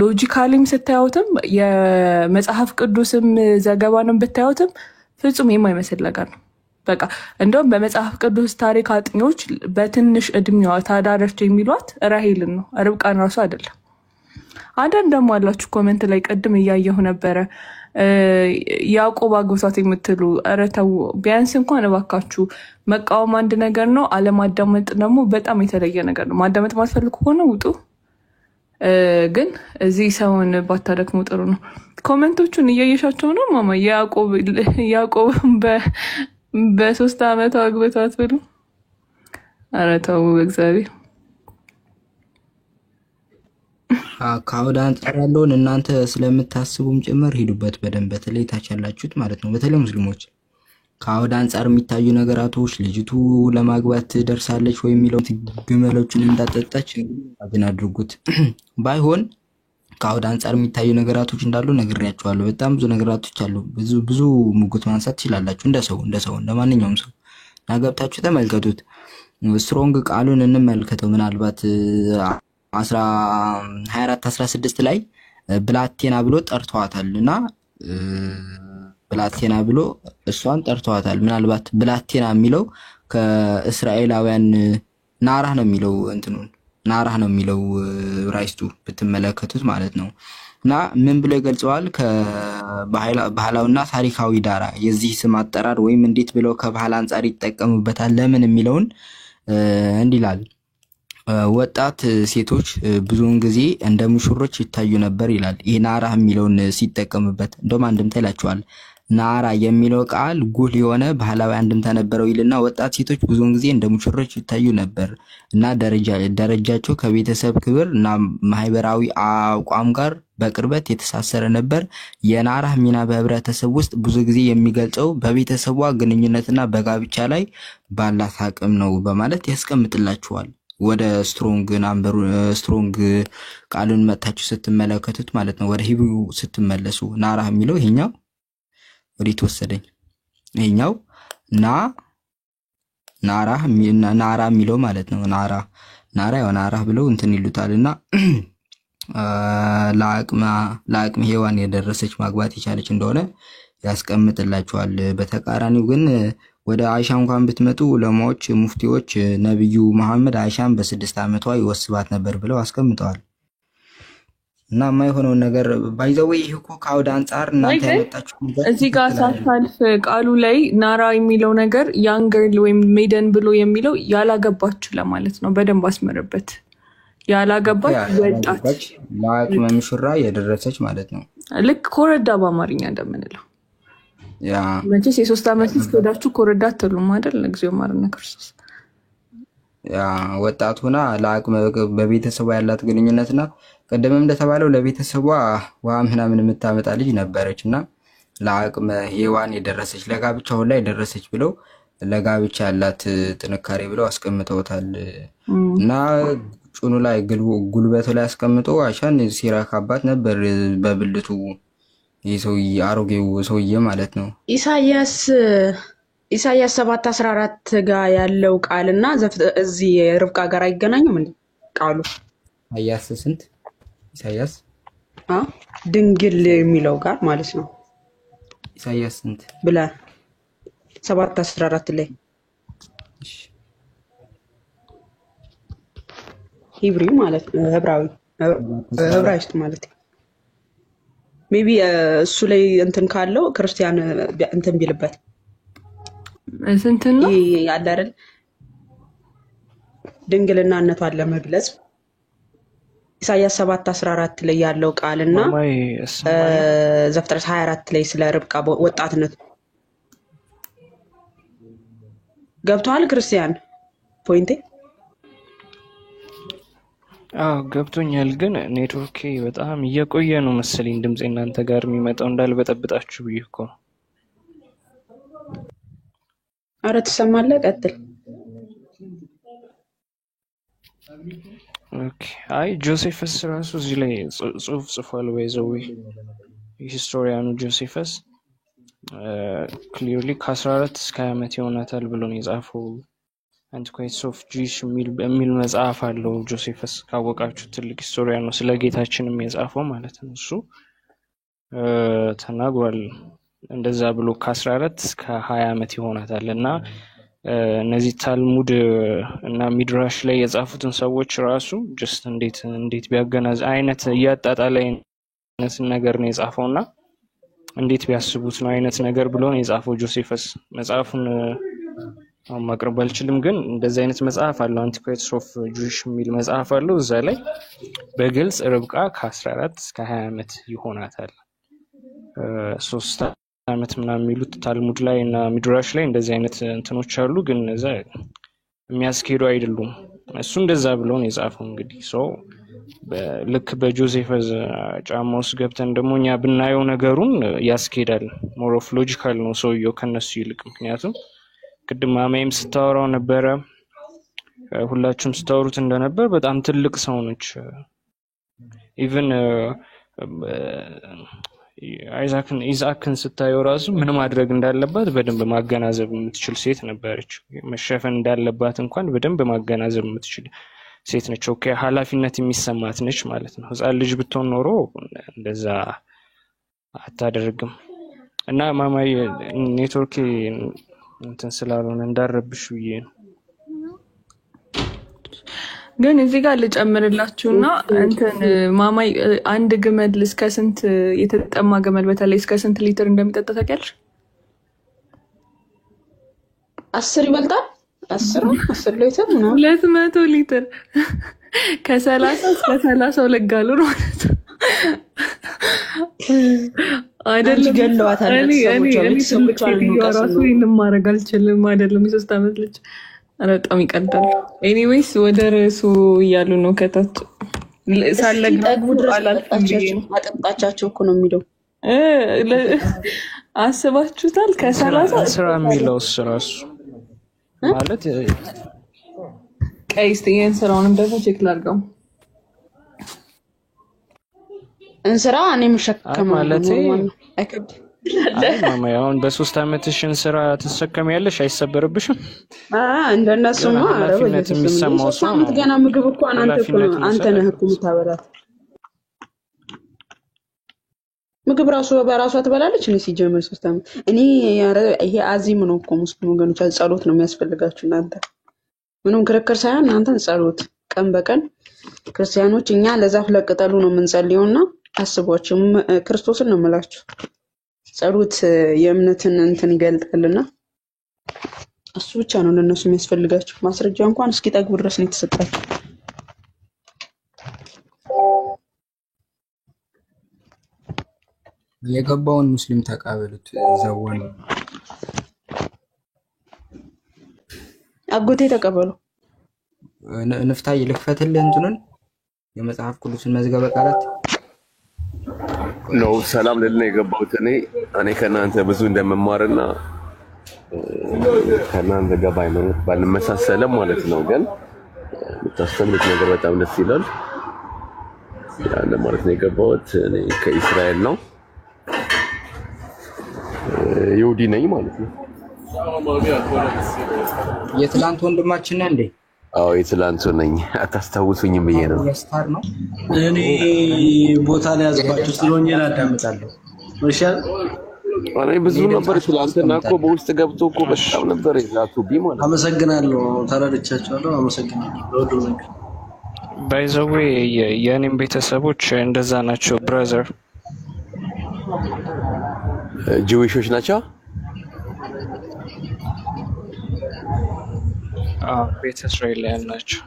ሎጂካሊም ስታዩትም የመጽሐፍ ቅዱስም ዘገባንም ብታዩትም ፍጹም የማይመስል ነገር ነው። በቃ እንደውም በመጽሐፍ ቅዱስ ታሪክ አጥኚዎች በትንሽ እድሜዋ ታዳረች የሚሏት ራሄልን ነው፣ ርብቃን ራሱ አይደለም። አንዳንድ ደግሞ አላችሁ ኮሜንት ላይ ቀድም እያየሁ ነበረ ያዕቆብ አግብቷት የምትሉ ኧረ ተው ቢያንስ እንኳን እባካችሁ። መቃወም አንድ ነገር ነው፣ አለማዳመጥ ደግሞ በጣም የተለየ ነገር ነው። ማዳመጥ ማትፈልጉ ከሆነ ውጡ። ግን እዚህ ሰውን ባታደክሙ ጥሩ ነው። ኮሜንቶቹን እያየሻቸው ነው ማማ? ያዕቆብ በ3 ዓመቷ አግብቷት ብሉ። ኧረ ተው በእግዚአብሔር። ከአውድ አንጻር ያለውን እናንተ ስለምታስቡም ጭምር ሂዱበት በደንብ፣ በተለይ ታች ያላችሁት ማለት ነው። በተለይ ሙስሊሞች ከአውድ አንጻር የሚታዩ ነገራቶች ልጅቱ ለማግባት ደርሳለች ወይ የሚለው ግመሎችን እንዳጠጣች ግን አድርጉት። ባይሆን ከአውድ አንጻር የሚታዩ ነገራቶች እንዳሉ ነግሬያችኋለሁ። በጣም ብዙ ነገራቶች አሉ። ብዙ ሙግት ማንሳት ትችላላችሁ እንደ ሰው እንደማንኛውም ሰው ናገብታችሁ ተመልከቱት። ስትሮንግ ቃሉን እንመልከተው። ምናልባት 24:16 ላይ ብላቴና ብሎ ጠርቷታልና ብላቴና ብሎ እሷን ጠርቷታል። ምናልባት ብላቴና የሚለው ከእስራኤላውያን ናራህ ነው የሚለው ናራህ ነው የሚለው ራይስቱ ብትመለከቱት ማለት ነው። እና ምን ብሎ ይገልጸዋል? ከባህላዊና ታሪካዊ ዳራ የዚህ ስም አጠራር ወይም እንዴት ብለው ከባህል አንጻር ይጠቀሙበታል ለምን የሚለውን እንዲላል። ወጣት ሴቶች ብዙውን ጊዜ እንደ ሙሽሮች ይታዩ ነበር ይላል። ይሄ ናራህ የሚለውን ሲጠቀምበት እንደውም አንድምታ ይላቸዋል። ናራ የሚለው ቃል ጉል የሆነ ባህላዊ አንድምታ ነበረው ይልና ወጣት ሴቶች ብዙውን ጊዜ እንደ ሙሽሮች ይታዩ ነበር እና ደረጃቸው ከቤተሰብ ክብር እና ማህበራዊ አቋም ጋር በቅርበት የተሳሰረ ነበር። የናራ ሚና በህብረተሰብ ውስጥ ብዙ ጊዜ የሚገልጸው በቤተሰቧ ግንኙነትና በጋብቻ ላይ ባላት አቅም ነው በማለት ያስቀምጥላችኋል። ወደ ስትሮንግ ቃሉን መታችሁ ስትመለከቱት ማለት ነው። ወደ ሂብሩ ስትመለሱ ናራ የሚለው ይሄኛው ወዴት ወሰደኝ? ይሄኛው ናራ የሚለው ማለት ነው። ናራ ያው ናራ ብለው እንትን ይሉታልና ለአቅመ ሔዋን የደረሰች ማግባት የቻለች እንደሆነ ያስቀምጥላችኋል። በተቃራኒው ግን ወደ አይሻ እንኳን ብትመጡ ዑለማዎች ሙፍቲዎች ነብዩ መሐመድ አይሻን በ6 ዓመቷ ይወስባት ነበር ብለው አስቀምጠዋል። እና የማይሆነው ነገር ባይዘው ይሄ እኮ ከአውድ አንፃር እናንተ ያመጣችሁ እዚህ ጋር ሳልፍ ቃሉ ላይ ናራ የሚለው ነገር ያንገርል ወይም ሜደን ብሎ የሚለው ያላገባችሁ ለማለት ነው። በደንብ አስመረበት። ያላገባች ወጣት ለአቅመ ሙሽራ የደረሰች ማለት ነው። ልክ ኮረዳ በአማርኛ እንደምንለው ያ መቼስ የ3 ዓመት ልጅ ወዳችሁ ኮረዳ አትሉም አይደል? ለጊዜው ማርና ክርስቶስ ያ ወጣት ሆና ለአቅመ በቤተሰቧ ያላት ግንኙነትና ቀደምም እንደተባለው ለቤተሰቧ ውሃ ምናምን የምታመጣ ልጅ ነበረችና ለአቅመ ሔዋን የደረሰች ለጋብቻ ሁላ የደረሰች ብለው ለጋብቻ ያላት ጥንካሬ ብለው አስቀምጠውታል። እና ጩኑ ላይ ጉልበቱ ላይ አስቀምጦ አይሻን ሲራካባት ነበር በብልቱ ይሰውይ አሮጌው ሰውዬ ማለት ነው። ኢሳይያስ 7:14 ጋር ያለው ቃልና እዚህ ርብቃ ጋር አይገናኙም እንዴ ቃሉ? ኢሳይያስ ስንት? ኢሳይያስ ድንግል የሚለው ጋር ማለት ነው። ኢሳይያስ ስንት ብላ 7:14 ላይ ሂብሪ ማለት ነው። ዕብራይስጥ ማለት ነው። ሜቢ እሱ ላይ እንትን ካለው ክርስቲያን እንትን ቢልበት ስንት ነው ያለ አይደል? ድንግልናነቷን ለመግለጽ ኢሳይያስ 7:14 ላይ ያለው ቃልና ዘፍጥረት 24 ላይ ስለ ርብቃ ወጣትነት ገብቷል። ክርስቲያን ፖይንቴ ገብቶኛል። ግን ኔትወርክ በጣም እየቆየ ነው መሰለኝ ድምጽ እናንተ ጋር የሚመጣው እንዳልበጠብጣችሁ ብዬ እኮ ነው። አረ ትሰማለህ? ቀጥል። ኦኬ። አይ ጆሴፈስ ራሱ እዚህ ላይ ጽሁፍ ጽፏል። ባይዘው ሂስቶሪያኑ ጆሴፈስ ክሊርሊ ከ14 እስከ 20 ዓመት ይሆናታል ብሎ ነው የጻፈው። አንቲኳይትስ ኦፍ ጂውሽ የሚል መጽሐፍ አለው ጆሴፈስ። ካወቃችሁ ትልቅ ሂስቶሪያን ነው፣ ስለ ጌታችንም የጻፈው ማለት ነው። እሱ ተናግሯል እንደዛ ብሎ ከ14 እስከ 20 ዓመት ይሆናታል። እና እነዚህ ታልሙድ እና ሚድራሽ ላይ የጻፉትን ሰዎች ራሱ ጀስት እንዴት ቢያገናዝ አይነት እያጣጣለ አይነት ነገር ነው የጻፈውና እንዴት ቢያስቡት ነው አይነት ነገር ብሎ ነው የጻፈው ጆሴፈስ። መጽሐፉን ማቅረብ አልችልም፣ ግን እንደዚህ አይነት መጽሐፍ አለው አንቲኳይትስ ኦፍ ጂውሽ የሚል መጽሐፍ አለው። እዛ ላይ በግልጽ ርብቃ ከ14 እስከ 20 ዓመት ይሆናታል። 3 ዓመት ምናምን የሚሉት ታልሙድ ላይ እና ሚድራሽ ላይ እንደዚህ አይነት እንትኖች አሉ፣ ግን እዛ የሚያስኬዱ አይደሉም። እሱ እንደዛ ብሎ ነው የጻፈው። እንግዲህ ልክ በጆሴፈስ ጫማ ውስጥ ገብተን ደግሞ እኛ ብናየው ነገሩን ያስኬዳል። ሞር ኦፍ ሎጂካል ነው ሰውየው ከነሱ ይልቅ። ምክንያቱም ቅድም ማማይም ስታወራው ነበረ፣ ሁላችሁም ስታወሩት እንደነበር በጣም ትልቅ ሰው ነች። ኢቭን ኢዛክን ስታየው ራሱ ምን ማድረግ እንዳለባት በደንብ ማገናዘብ የምትችል ሴት ነበረች። መሸፈን እንዳለባት እንኳን በደንብ ማገናዘብ የምትችል ሴት ነች። ኦኬ ኃላፊነት የሚሰማት ነች ማለት ነው። ህፃን ልጅ ብትሆን ኖሮ እንደዛ አታደርግም። እና ማማይ ኔትወርክ እንትን ስላልሆነ እንዳረብሽ ብዬ ነው። ግን እዚህ ጋር ልጨምርላችሁና እንትን ማማይ አንድ ግመል እስከ ስንት የተጠማ ግመል በተለይ እስከ ስንት ሊትር እንደሚጠጣ ታውቂያለሽ? 10 ይበልጣል። 10 ሊትር ነው። 200 ሊትር ከ30 እስከ 32 ጋሎን ማለት ነው። አይደለም ገለዋታል። ቤተሰቦቿን ራሱ ይህንን ማድረግ አልችልም። አይደለም የ3 ዓመት ልጅ በጣም ይቀዳል። ኤኒዌይስ ወደ ርዕሱ እያሉ ነው ከታች ጠግቡ ድረስ አጠጣቻቸው እኮ ነው የሚለው። አስባችሁታል? ስራ የሚለው ራሱ ማለት ቀይስ ይሄን ስራውንም ደግሞ ቼክ ላድርገው። እንስራ እኔ መሸከም ማለት አይከብድ ማማ አሁን በ3 ዓመትሽን ስራ ትሰከሚያለሽ አይሰበርብሽም? እንደነሱማ ኃላፊነት የሚሰማው ሰው ነው። ገና ምግብ እኮ አንተ ነህ እኮ የምታበላት። ምግብ ራሱ በራሷ ትበላለች። እኔ ሲጀምር 3 ዓመት እኔ ይሄ አዚም ነው እኮ ሙስሊም ወገኖች፣ ጸሎት ነው የሚያስፈልጋችሁ እናንተ። ምንም ክርክር ሳይሆን እናንተን ጸሎት ቀን በቀን ክርስቲያኖች እኛ ለዛፍ ለቅጠሉ ነው የምንጸልየውና አስቧችሁ ክርስቶስን ነው የምላችሁ። ጸሎት የእምነትን እንትን ይገልጣልና እሱ ብቻ ነው ለነሱ የሚያስፈልጋቸው። ማስረጃ እንኳን እስኪጠግቡ ድረስ ነው የተሰጣቸው። የገባውን ሙስሊም ተቃበሉት። ዘወን አጎቴ ተቀበሉ። ንፍታይ ልክፈትልህ እንትኑን የመጽሐፍ ቅዱስን መዝገበ ቃላት ነው። ሰላም ልልና የገባሁት እኔ ከእናንተ ብዙ እንደመማርና ከእናንተ ጋር በሃይማኖት ባልመሳሰለም ማለት ነው፣ ግን የምታስተምሩት ነገር በጣም ደስ ይላል። ያን ማለት ነው የገባሁት። እኔ ከእስራኤል ነው፣ ይሁዲ ነኝ ማለት ነው። የትላንት ወንድማችን ነህ እንዴ? አዎ የትላንቱ ነኝ። አታስታውሱኝም ብዬ ነው። እኔ ቦታ ላይ ያዝባችሁ ስለሆነ አዳምጣለሁ። እሺ እኔ ብዙ ነበር ትላንትና እኮ በውስጥ ገብቶ እኮ በጣም ነበር ዛቱቢ ማለት። አመሰግናለሁ። ተረድቻችኋለሁ። አመሰግናለሁ። ለወዱ ነገር ባይ ዘ ዌይ የኔም ቤተሰቦች እንደዛ ናቸው። ብራዘር ጂዊሾች ናቸው። ቤተ እስራኤላውያን ናቸው።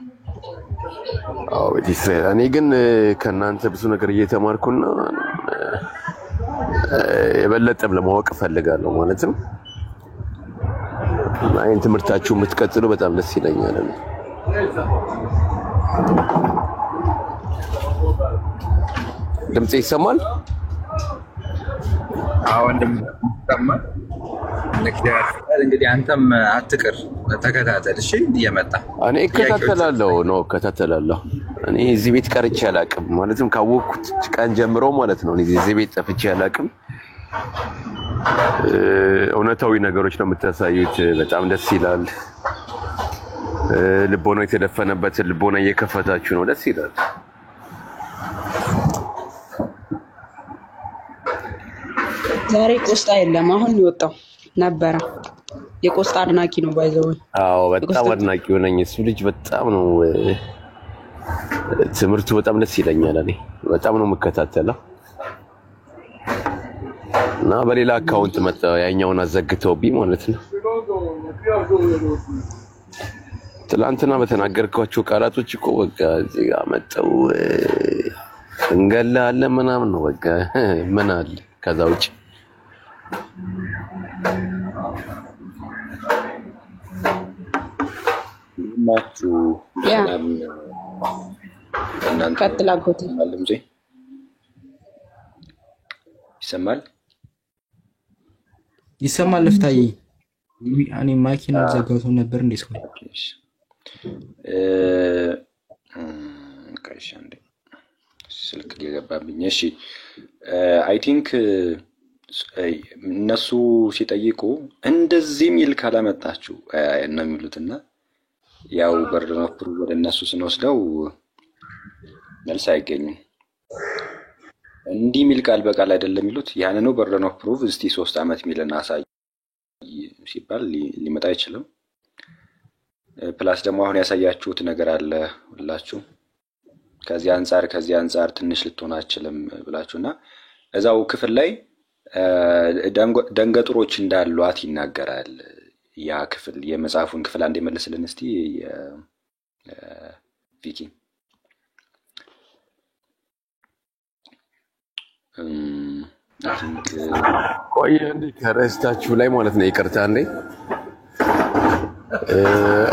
ቤተ እስራኤል። እኔ ግን ከእናንተ ብዙ ነገር እየተማርኩና የበለጠም ለማወቅ እፈልጋለሁ ማለትም አይን ትምህርታችሁ የምትቀጥሉ በጣም ደስ ይለኛል። ድምጽ ይሰማል? አዎ እንደምትሰማል። እንግዲህ አንተም አትቅር፣ ተከታተል። እሺ እየመጣ እኔ እከታተላለሁ። እኔ እዚህ ቤት ቀርቼ አላውቅም ማለትም ካወቅኩት ቀን ጀምሮ ማለት ነው። እኔ እዚህ ቤት ጠፍቼ አላውቅም። እውነታዊ ነገሮች ነው የምታሳዩት። በጣም ደስ ይላል። ልቦና የተደፈነበትን ልቦና እየከፈታችሁ ነው። ደስ ይላል። ዛሬ ቆስጣ የለም፣ አሁን ይወጣው ነበረ። የቆስጣ አድናቂ ነው ባይዘው። አዎ በጣም አድናቂ ሆነኝ። እሱ ልጅ በጣም ነው ትምህርቱ በጣም ደስ ይለኛል። እኔ በጣም ነው የምከታተለው እና በሌላ አካውንት መጣ ያኛውን አዘግተውብኝ ማለት ነው። ትላንትና በተናገርኳቸው ቃላቶች እኮ በቃ እዚህ ጋር መጣው እንገላለን ምናምን ነው በቃ ምን አለ ከዛ ውጭ ናችሁ። ሰላም እናንተ ቀጥላጎት አለም ዘይ ይሰማል። ልፍታይ እኔ ማኪና ዘጋውቶ ነበር እንዴ ሰው ካይሽ አንዴ ስልክ የገባብኝ። እሺ አይ ቲንክ እነሱ ሲጠይቁ እንደዚህ ሚል ካላመጣችሁ ነው የሚሉትና ያው በርደን ኦፍ ፕሩፍ ወደ እነሱ ስንወስደው መልስ አይገኝም። እንዲህ ሚል ቃል በቃል አይደለም የሚሉት ያንን ነው። በርደን ኦፍ ፕሩፍ እስቲ 3 ዓመት ሚልና አሳይ ሲባል ሊመጣ አይችልም። ፕላስ ደግሞ አሁን ያሳያችሁት ነገር አለ ሁላችሁ ከዚህ አንፃር ትንሽ ልትሆን አትችልም ብላችሁና እዛው ክፍል ላይ ደንገጥሮች እንዳሏት ይናገራል። ያ ክፍል የመጽሐፉን ክፍል አንዴ መልስልን እስቲ ቪኪ። ቆይ እንዴ ከረስታችሁ ላይ ማለት ነው። ይቅርታ እንዴ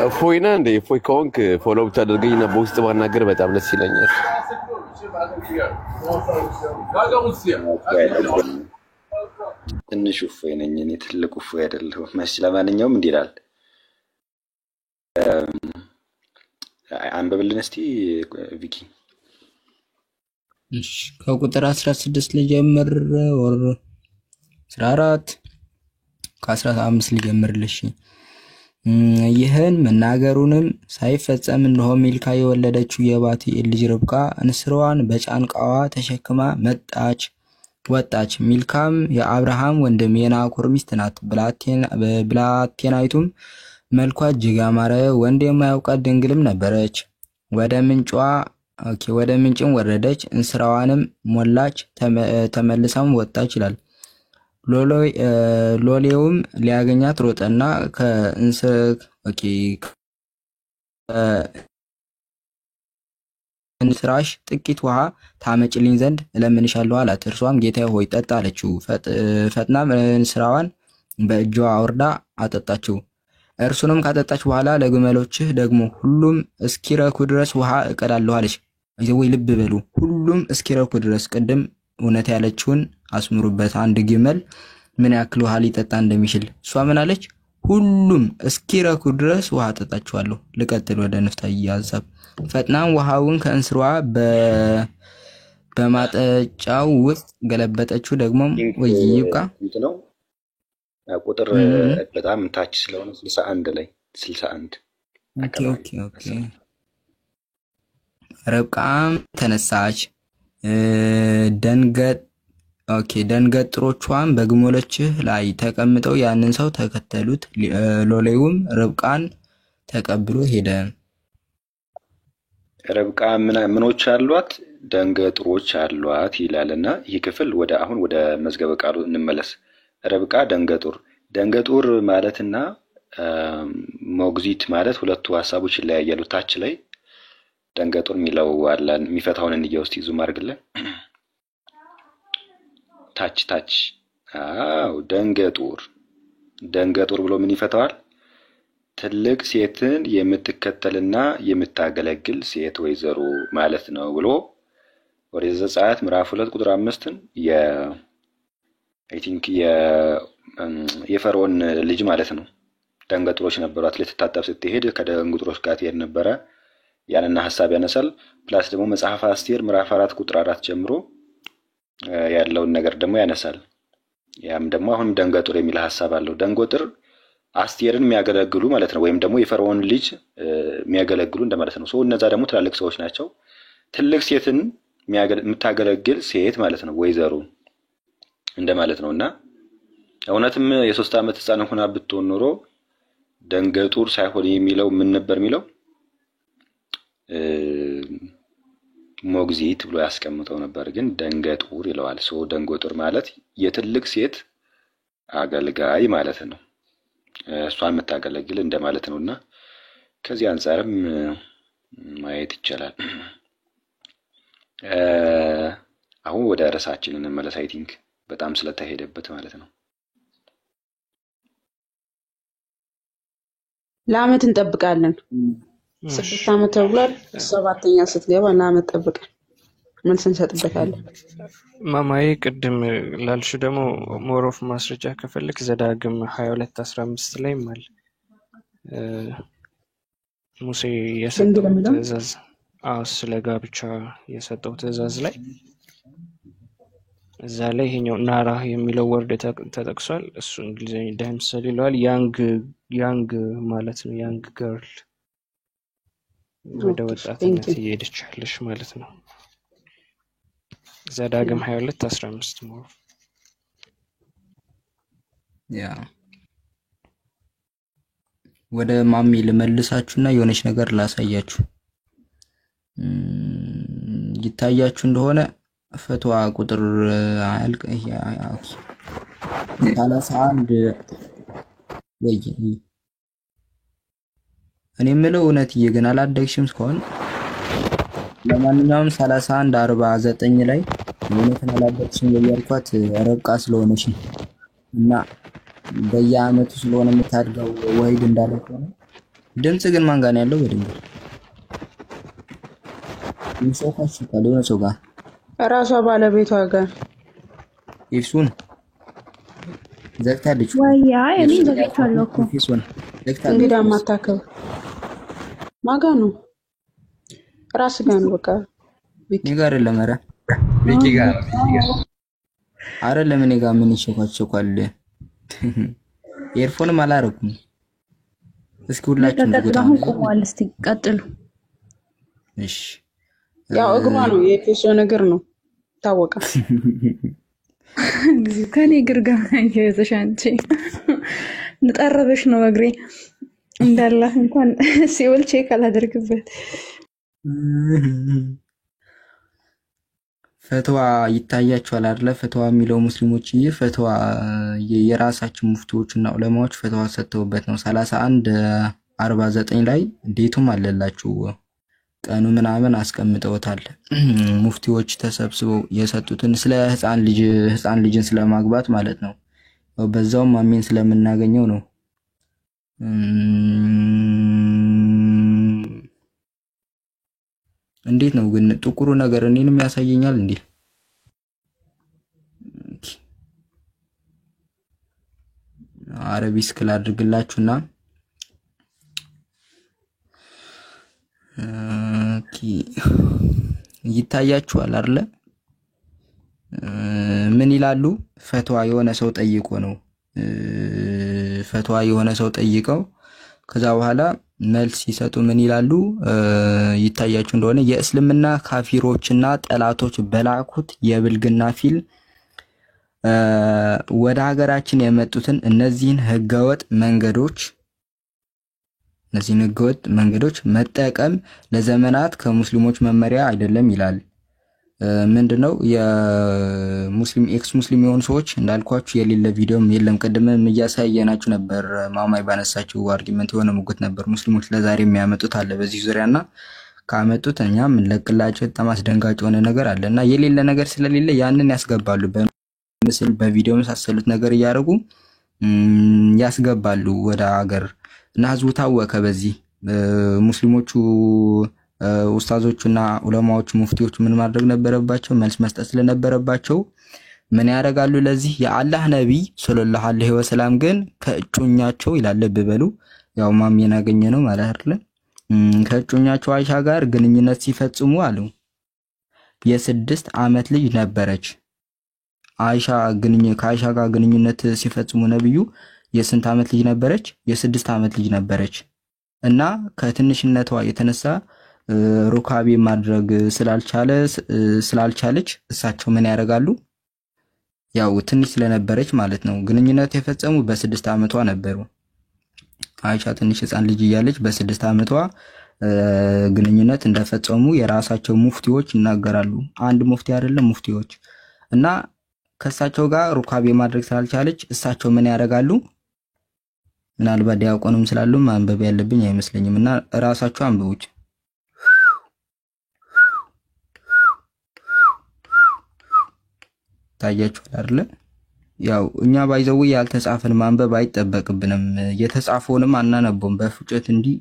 እፎይና እንዴ እፎይ ከሆንክ ፎሎ ብታደርገኝና በውስጥ ባናገር በጣም ደስ ይለኛል። ትንሽ እፎይ ነኝ እኔ፣ ትልቅ እፎይ አይደለሁም። እሺ ለማንኛውም እንዲህ ይላል። አንብብልን እስቲ ቪኪ። እሺ ከቁጥር 16 ልጀምር ወር 14 ከ15 ልጀምርልሽ። ይህን መናገሩንም ሳይፈጸም እነሆ ሚልካ የወለደችው የባቱኤል ልጅ ርብቃ እንስራዋን በጫንቃዋ ተሸክማ ወጣች። ሚልካም የአብርሃም ወንድም የናኮር ሚስት ናት። ብላቴናይቱም መልኳ እጅግ ያማረ ወንድ የማያውቃት ድንግልም ነበረች። ወደ ምንጭም ወረደች፣ እንስራዋንም ሞላች፣ ተመልሳም ወጣች ይላል። ሎሌውም ሊያገኛት ሮጠና ከእንስራሽ ጥቂት ውሃ ታመጭልኝ ዘንድ እለምንሻለሁ አላት። እርሷም ጌታዬ ሆይ ጠጣ አለችው። ፈጥናም እንስራዋን በእጇ አውርዳ አጠጣችው። እርሱንም ካጠጣች በኋላ ለግመሎችህ ደግሞ ሁሉም እስኪረኩ ድረስ ውሃ እቀዳለሁ አለች። ወይ ልብ በሉ፣ ሁሉም እስኪረኩ ድረስ። ቅድም እውነት ያለችውን አስምሩበት። አንድ ግመል ምን ያክል ውሃ ሊጠጣ እንደሚችል እሷ ምን አለች? ሁሉም እስኪረኩ ድረስ ውሃ አጠጣችኋለሁ። ልቀጥል ወደ ንፍታዬ ሐሳብ። ፈጥናም ውሃውን ከእንስሯ በማጠጫው ውስጥ ገለበጠችው። ደግሞም ወይ ይብቃ ነው ቁጥር በጣም ታች ስለሆነ 61 ላይ 61 ኦኬ ርብቃም ተነሳች፣ ደንገጥሮቿን በግመሎችህ ላይ ተቀምጠው ያንን ሰው ተከተሉት። ሎሌውም ርብቃን ተቀብሎ ሄደ። ርብቃ ምኖች አሏት? ደንገጥሮች አሏት ይላልና ይህ ክፍል ወደ መዝገበ ቃሉ እንመለስ። ርብቃ ደንገጡር ማለትና ሞግዚት ማለት ሁለቱ ሐሳቦች ይለያያሉ። ታች ላይ ደንገጡር የሚለው አለ። የሚፈታውን እንዲያው እስቲ ዙም አድርግልን። ታች ደንገጡር ብሎ ምን ይፈታዋል? ትልቅ ሴትን የምትከተልና የምታገለግል ሴት ወይዘሮ ማለት ነው ብሎ ኦሪት ዘጸአት ምዕራፍ 2 ቁጥር 5ን የፈርዖን ልጅ ማለት ነው። ደንገጥሮች ነበሯት። ልትታጠብ ስትሄድ ከደንገጥሮች ጋር ትሄድ ነበረ። ያንና ሐሳብ ያነሳል። ፕላስ ደግሞ መጽሐፈ አስቴር ምዕራፍ 4 ቁጥር 4 ጀምሮ ያለውን ነገር ደግሞ ያነሳል። ያም ደግሞ አሁን ደንገጡር የሚል ሐሳብ አለው። ደንገጡር አስቴርን የሚያገለግሉ ማለት ነው፣ ወይም ደግሞ የፈርዖን ልጅ የሚያገለግሉ እንደማለት ነው። እነዛ ደግሞ ትላልቅ ሰዎች ናቸው። ትልቅ ሴትን የምታገለግል ሴት ማለት ነው፣ ወይዘሮ እንደማለት ነውና እውነትም የ3 ዓመት ሕፃን ሆና ብትሆን ኖሮ ደንገጡር ሳይሆን የሚለው ምን ነበር የሚለው? ሞግዚት ብሎ ያስቀምጠው ነበር፣ ግን ደንገጡር ይለዋል። ደንገጡር ማለት የትልቅ ሴት አገልጋይ ማለት ነው፣ እሷን የምታገለግል እንደማለት ነውና ከዚህ አንፃርም ማየት ይቻላል። አሁን ወደ ርዕሳችን እንመለስ። አይ ቲንክ በጣም ስለተሄደበት ማለት ነው። ለዓመት እንጠብቃለን። 6 ዓመት ተብሏል። 7ኛ ስትገባ ለዓመት ጠብቀን መልስ እንሰጥበታለን። ማማዬ ቅድም ላልሽ ደግሞ ሞሮፍ ማስረጃ ከፈልክ ዘዳግም 22:15 ላይ ማል ሙሴ የሰጠው ትእዛዝ ስለ ጋብቻ የሰጠው ትእዛዝ ላይ እዛ ላይ ይሄኛው ናራ የሚለው ወርድ ተጠቅሷል። እሱ እንግሊዘኛ ዳምሰል ይለዋል። ያንግ ማለት ነው። ያንግ ገርል ወደ ወጣትነት እየሄደች ያለች ማለት ነው። ዘዳግም 22:15 ሞር ወደ ማሚ ልመልሳችሁና የሆነች ነገር ላሳያችሁ። ይታያችሁ እንደሆነ ፈትዋ ቁጥር 31 ወይ እኔ የምለው እውነትዬ ግን አላደግሽም እስካሁን። ለማንኛውም 31:49 ላይ እውነትን አላደረግሽም እያልኳት ረቃ ስለሆነች ነው። እና በየአመቱ ስለሆነ የምታድገው ወሂድ እንዳለ ከሆነ ድምጽ ግን ማን ጋር ነው ያለው? በድንገት ይሰፋሽ ካልሆነ ሰው ጋር ራሷ ባለቤቷ ጋር ኢፍሱን ዘግታለች ወይ? አይ እኔ ዘግቻለሁ እኮ ኢፍሱን ዘግታለች። እንግዳ ማታከብ ማጋ ነው ራስ ጋር ነው። በቃ እኔ ጋር አይደለም። ኧረ ቢኪ ጋር አይደለም። እኔ ጋር ምን ይሸኳቸኳል? ኤርፎንም አላረኩም። እስኪ ሁላችሁም ተቀጥታሁ ቆሟል። እስቲ ቀጥሉ። እሺ ያው እግሯ ነው የኤፌሶን እግር ነው ታወቃ። ከኔ እግር ጋር ያየሁትሽ አንቺ ንጠረበሽ ነው እግሬ እንዳለ እንኳን ሲውል ቼክ አላደርግበት። ፈትዋ ይታያችኋል አይደለ? ፈትዋ የሚለው ሙስሊሞች ፈትዋ የራሳችን ሙፍቲዎችና ዑለማዎች ፈትዋ ሰጥተውበት ነው። 3149 ላይ ዴቱም አለላችሁ ቀኑ ምናምን አስቀምጠውታል። ሙፍቲዎች ተሰብስበው የሰጡትን ስለ ህፃን ልጅን ስለማግባት ማለት ነው። በዛውም አሜን ስለምናገኘው ነው። እንዴት ነው ግን ጥቁሩ ነገር እኔንም ያሳየኛል እንዴ? አረቢ ስክል አድርግላችሁና ይታያችኋል አይደለ? ምን ይላሉ? ፈትዋ የሆነ ሰው ጠይቆ ነው። ፈትዋ የሆነ ሰው ጠይቀው ከዛ በኋላ መልስ ሲሰጡ ምን ይላሉ? ይታያችሁ እንደሆነ የእስልምና ካፊሮችና ጠላቶች በላኩት የብልግና ፊልም ወደ ሀገራችን የመጡትን እነዚህን ህገወጥ መንገዶች መጠቀም ለዘመናት ከሙስሊሞች መመሪያ አይደለም ይላል። ምንድነው የሙስሊም ኤክስ ሙስሊም የሆኑ ሰዎች እንዳልኳችሁ የሌለ ቪዲዮም የለም። ቀደምም እያሳየናችሁ ነበር። ማማይ ባነሳችሁ አርጊመንት የሆነ ሙግት ነበር። ሙስሊሞች ለዛሬ የሚያመጡት አለ በዚህ ዙሪያና ካመጡት እኛም እንለቅላቸው። በጣም አስደንጋጭ የሆነ ነገር አለና የሌለ ነገር ስለሌለ ያንን ያስገባሉ። በምስል በቪዲዮ መሳሰሉት ነገር እያደረጉ ያስገባሉ ወደ ሀገር እና ህዝቡ ታወከ። በዚህ ሙስሊሞቹ ኡስታዞቹና ዑለማዎቹ ሙፍቲዎቹ ምን ማድረግ ነበረባቸው? መልስ መስጠት ስለነበረባቸው ምን ያደርጋሉ? ለዚህ የአላህ ነብይ ሰለላሁ ዐለይሂ ወሰለም ግን ከእጮኛቸው ይላል በበሉ ያው ማሚን ያገኘ ነው ማለት አይደለ? ከእጮኛቸው አይሻ ጋር ግንኙነት ሲፈጽሙ አሉ የ6 ዓመት ልጅ ነበረች። ከአይሻ ጋር ግንኙነት ሲፈጽሙ ነብዩ የስንት ዓመት ልጅ ነበረች? የ6 ዓመት ልጅ ነበረች። እና ከትንሽነቷ የተነሳ ሩካቤ ማድረግ ስላልቻለች እሳቸው ምን ያደርጋሉ? ያው ትንሽ ስለነበረች ማለት ነው ግንኙነት የፈጸሙ በ6 ዓመቷ ነበሩ። አይሻ ትንሽ ህፃን ልጅ እያለች በ6 ዓመቷ ግንኙነት እንደፈጸሙ የራሳቸው ሙፍቲዎች ይናገራሉ። አንድ ሙፍቲ አይደለም ሙፍቲዎች። እና ከእሳቸው ጋር ሩካቤ ማድረግ ስላልቻለች እሳቸው ምን ያደርጋሉ? ምናልባት ዲያቆንም ስላሉ ማንበብ ያለብኝ አይመስለኝም እና ራሳቸው አንብቡት። ታያችኋል አይደለ? ያው እኛ ባይዘው ያልተጻፈን ማንበብ አይጠበቅብንም። የተጻፈውንም አናነበውም። በፍጨት እንዲህ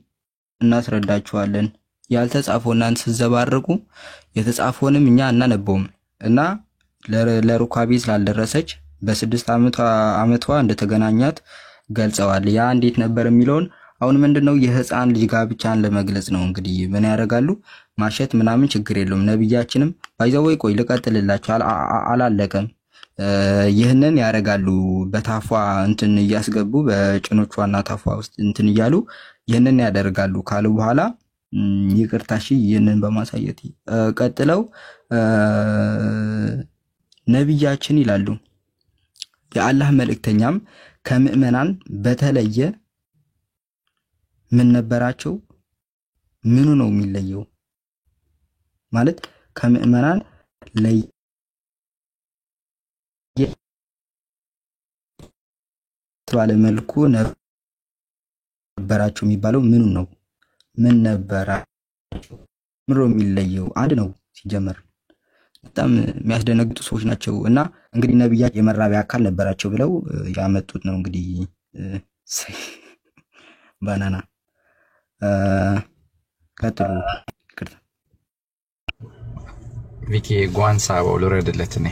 እናስረዳችኋለን። ያልተጻፈው እናንተ ሲዘባርቁ የተጻፈውንም እኛ አናነበውም እና ለሩካቤ ስላልደረሰች በ6 ዓመቷ እንደተገናኛት ገልጸዋል። ያ እንዴት ነበር የሚለውን አሁን ምንድነው የህፃን ልጅ ጋብቻን ለመግለጽ ነው። እንግዲህ ምን ያደርጋሉ? ማሸት ምናምን ችግር የለውም። ነብያችንም ባይዘው ቆይ ልቀጥልላችሁ አላለቀም። ይህንን ያደርጋሉ። በታፏ እንትን እያስገቡ በጭኖቿና ታፏ ውስጥ እንትን እያሉ ይህንን ያደርጋሉ ካሉ በኋላ ይቅርታሽ ይህንን በማሳየት ቀጥለው ነብያችን ይላሉ የአላህ መልእክተኛም ከምእመናን በተለየ ምን ነበራቸው? ምኑ ነው የሚለየው? ማለት ከምእመናን ለየ ባለ መልኩ ነበራቸው የሚባለው ምኑ ነው? ምን ነበራቸው? ምሮ የሚለየው አንድ ነው ሲጀመር። በጣም የሚያስደነግጡ ሰዎች ናቸው። እና እንግዲህ ነብያት የመራቢያ አካል ነበራቸው ብለው ያመጡት ነው። እንግዲህ ባናና ቀጥሉ። ቪኪ ጓንሳ ልውረድለት እኔ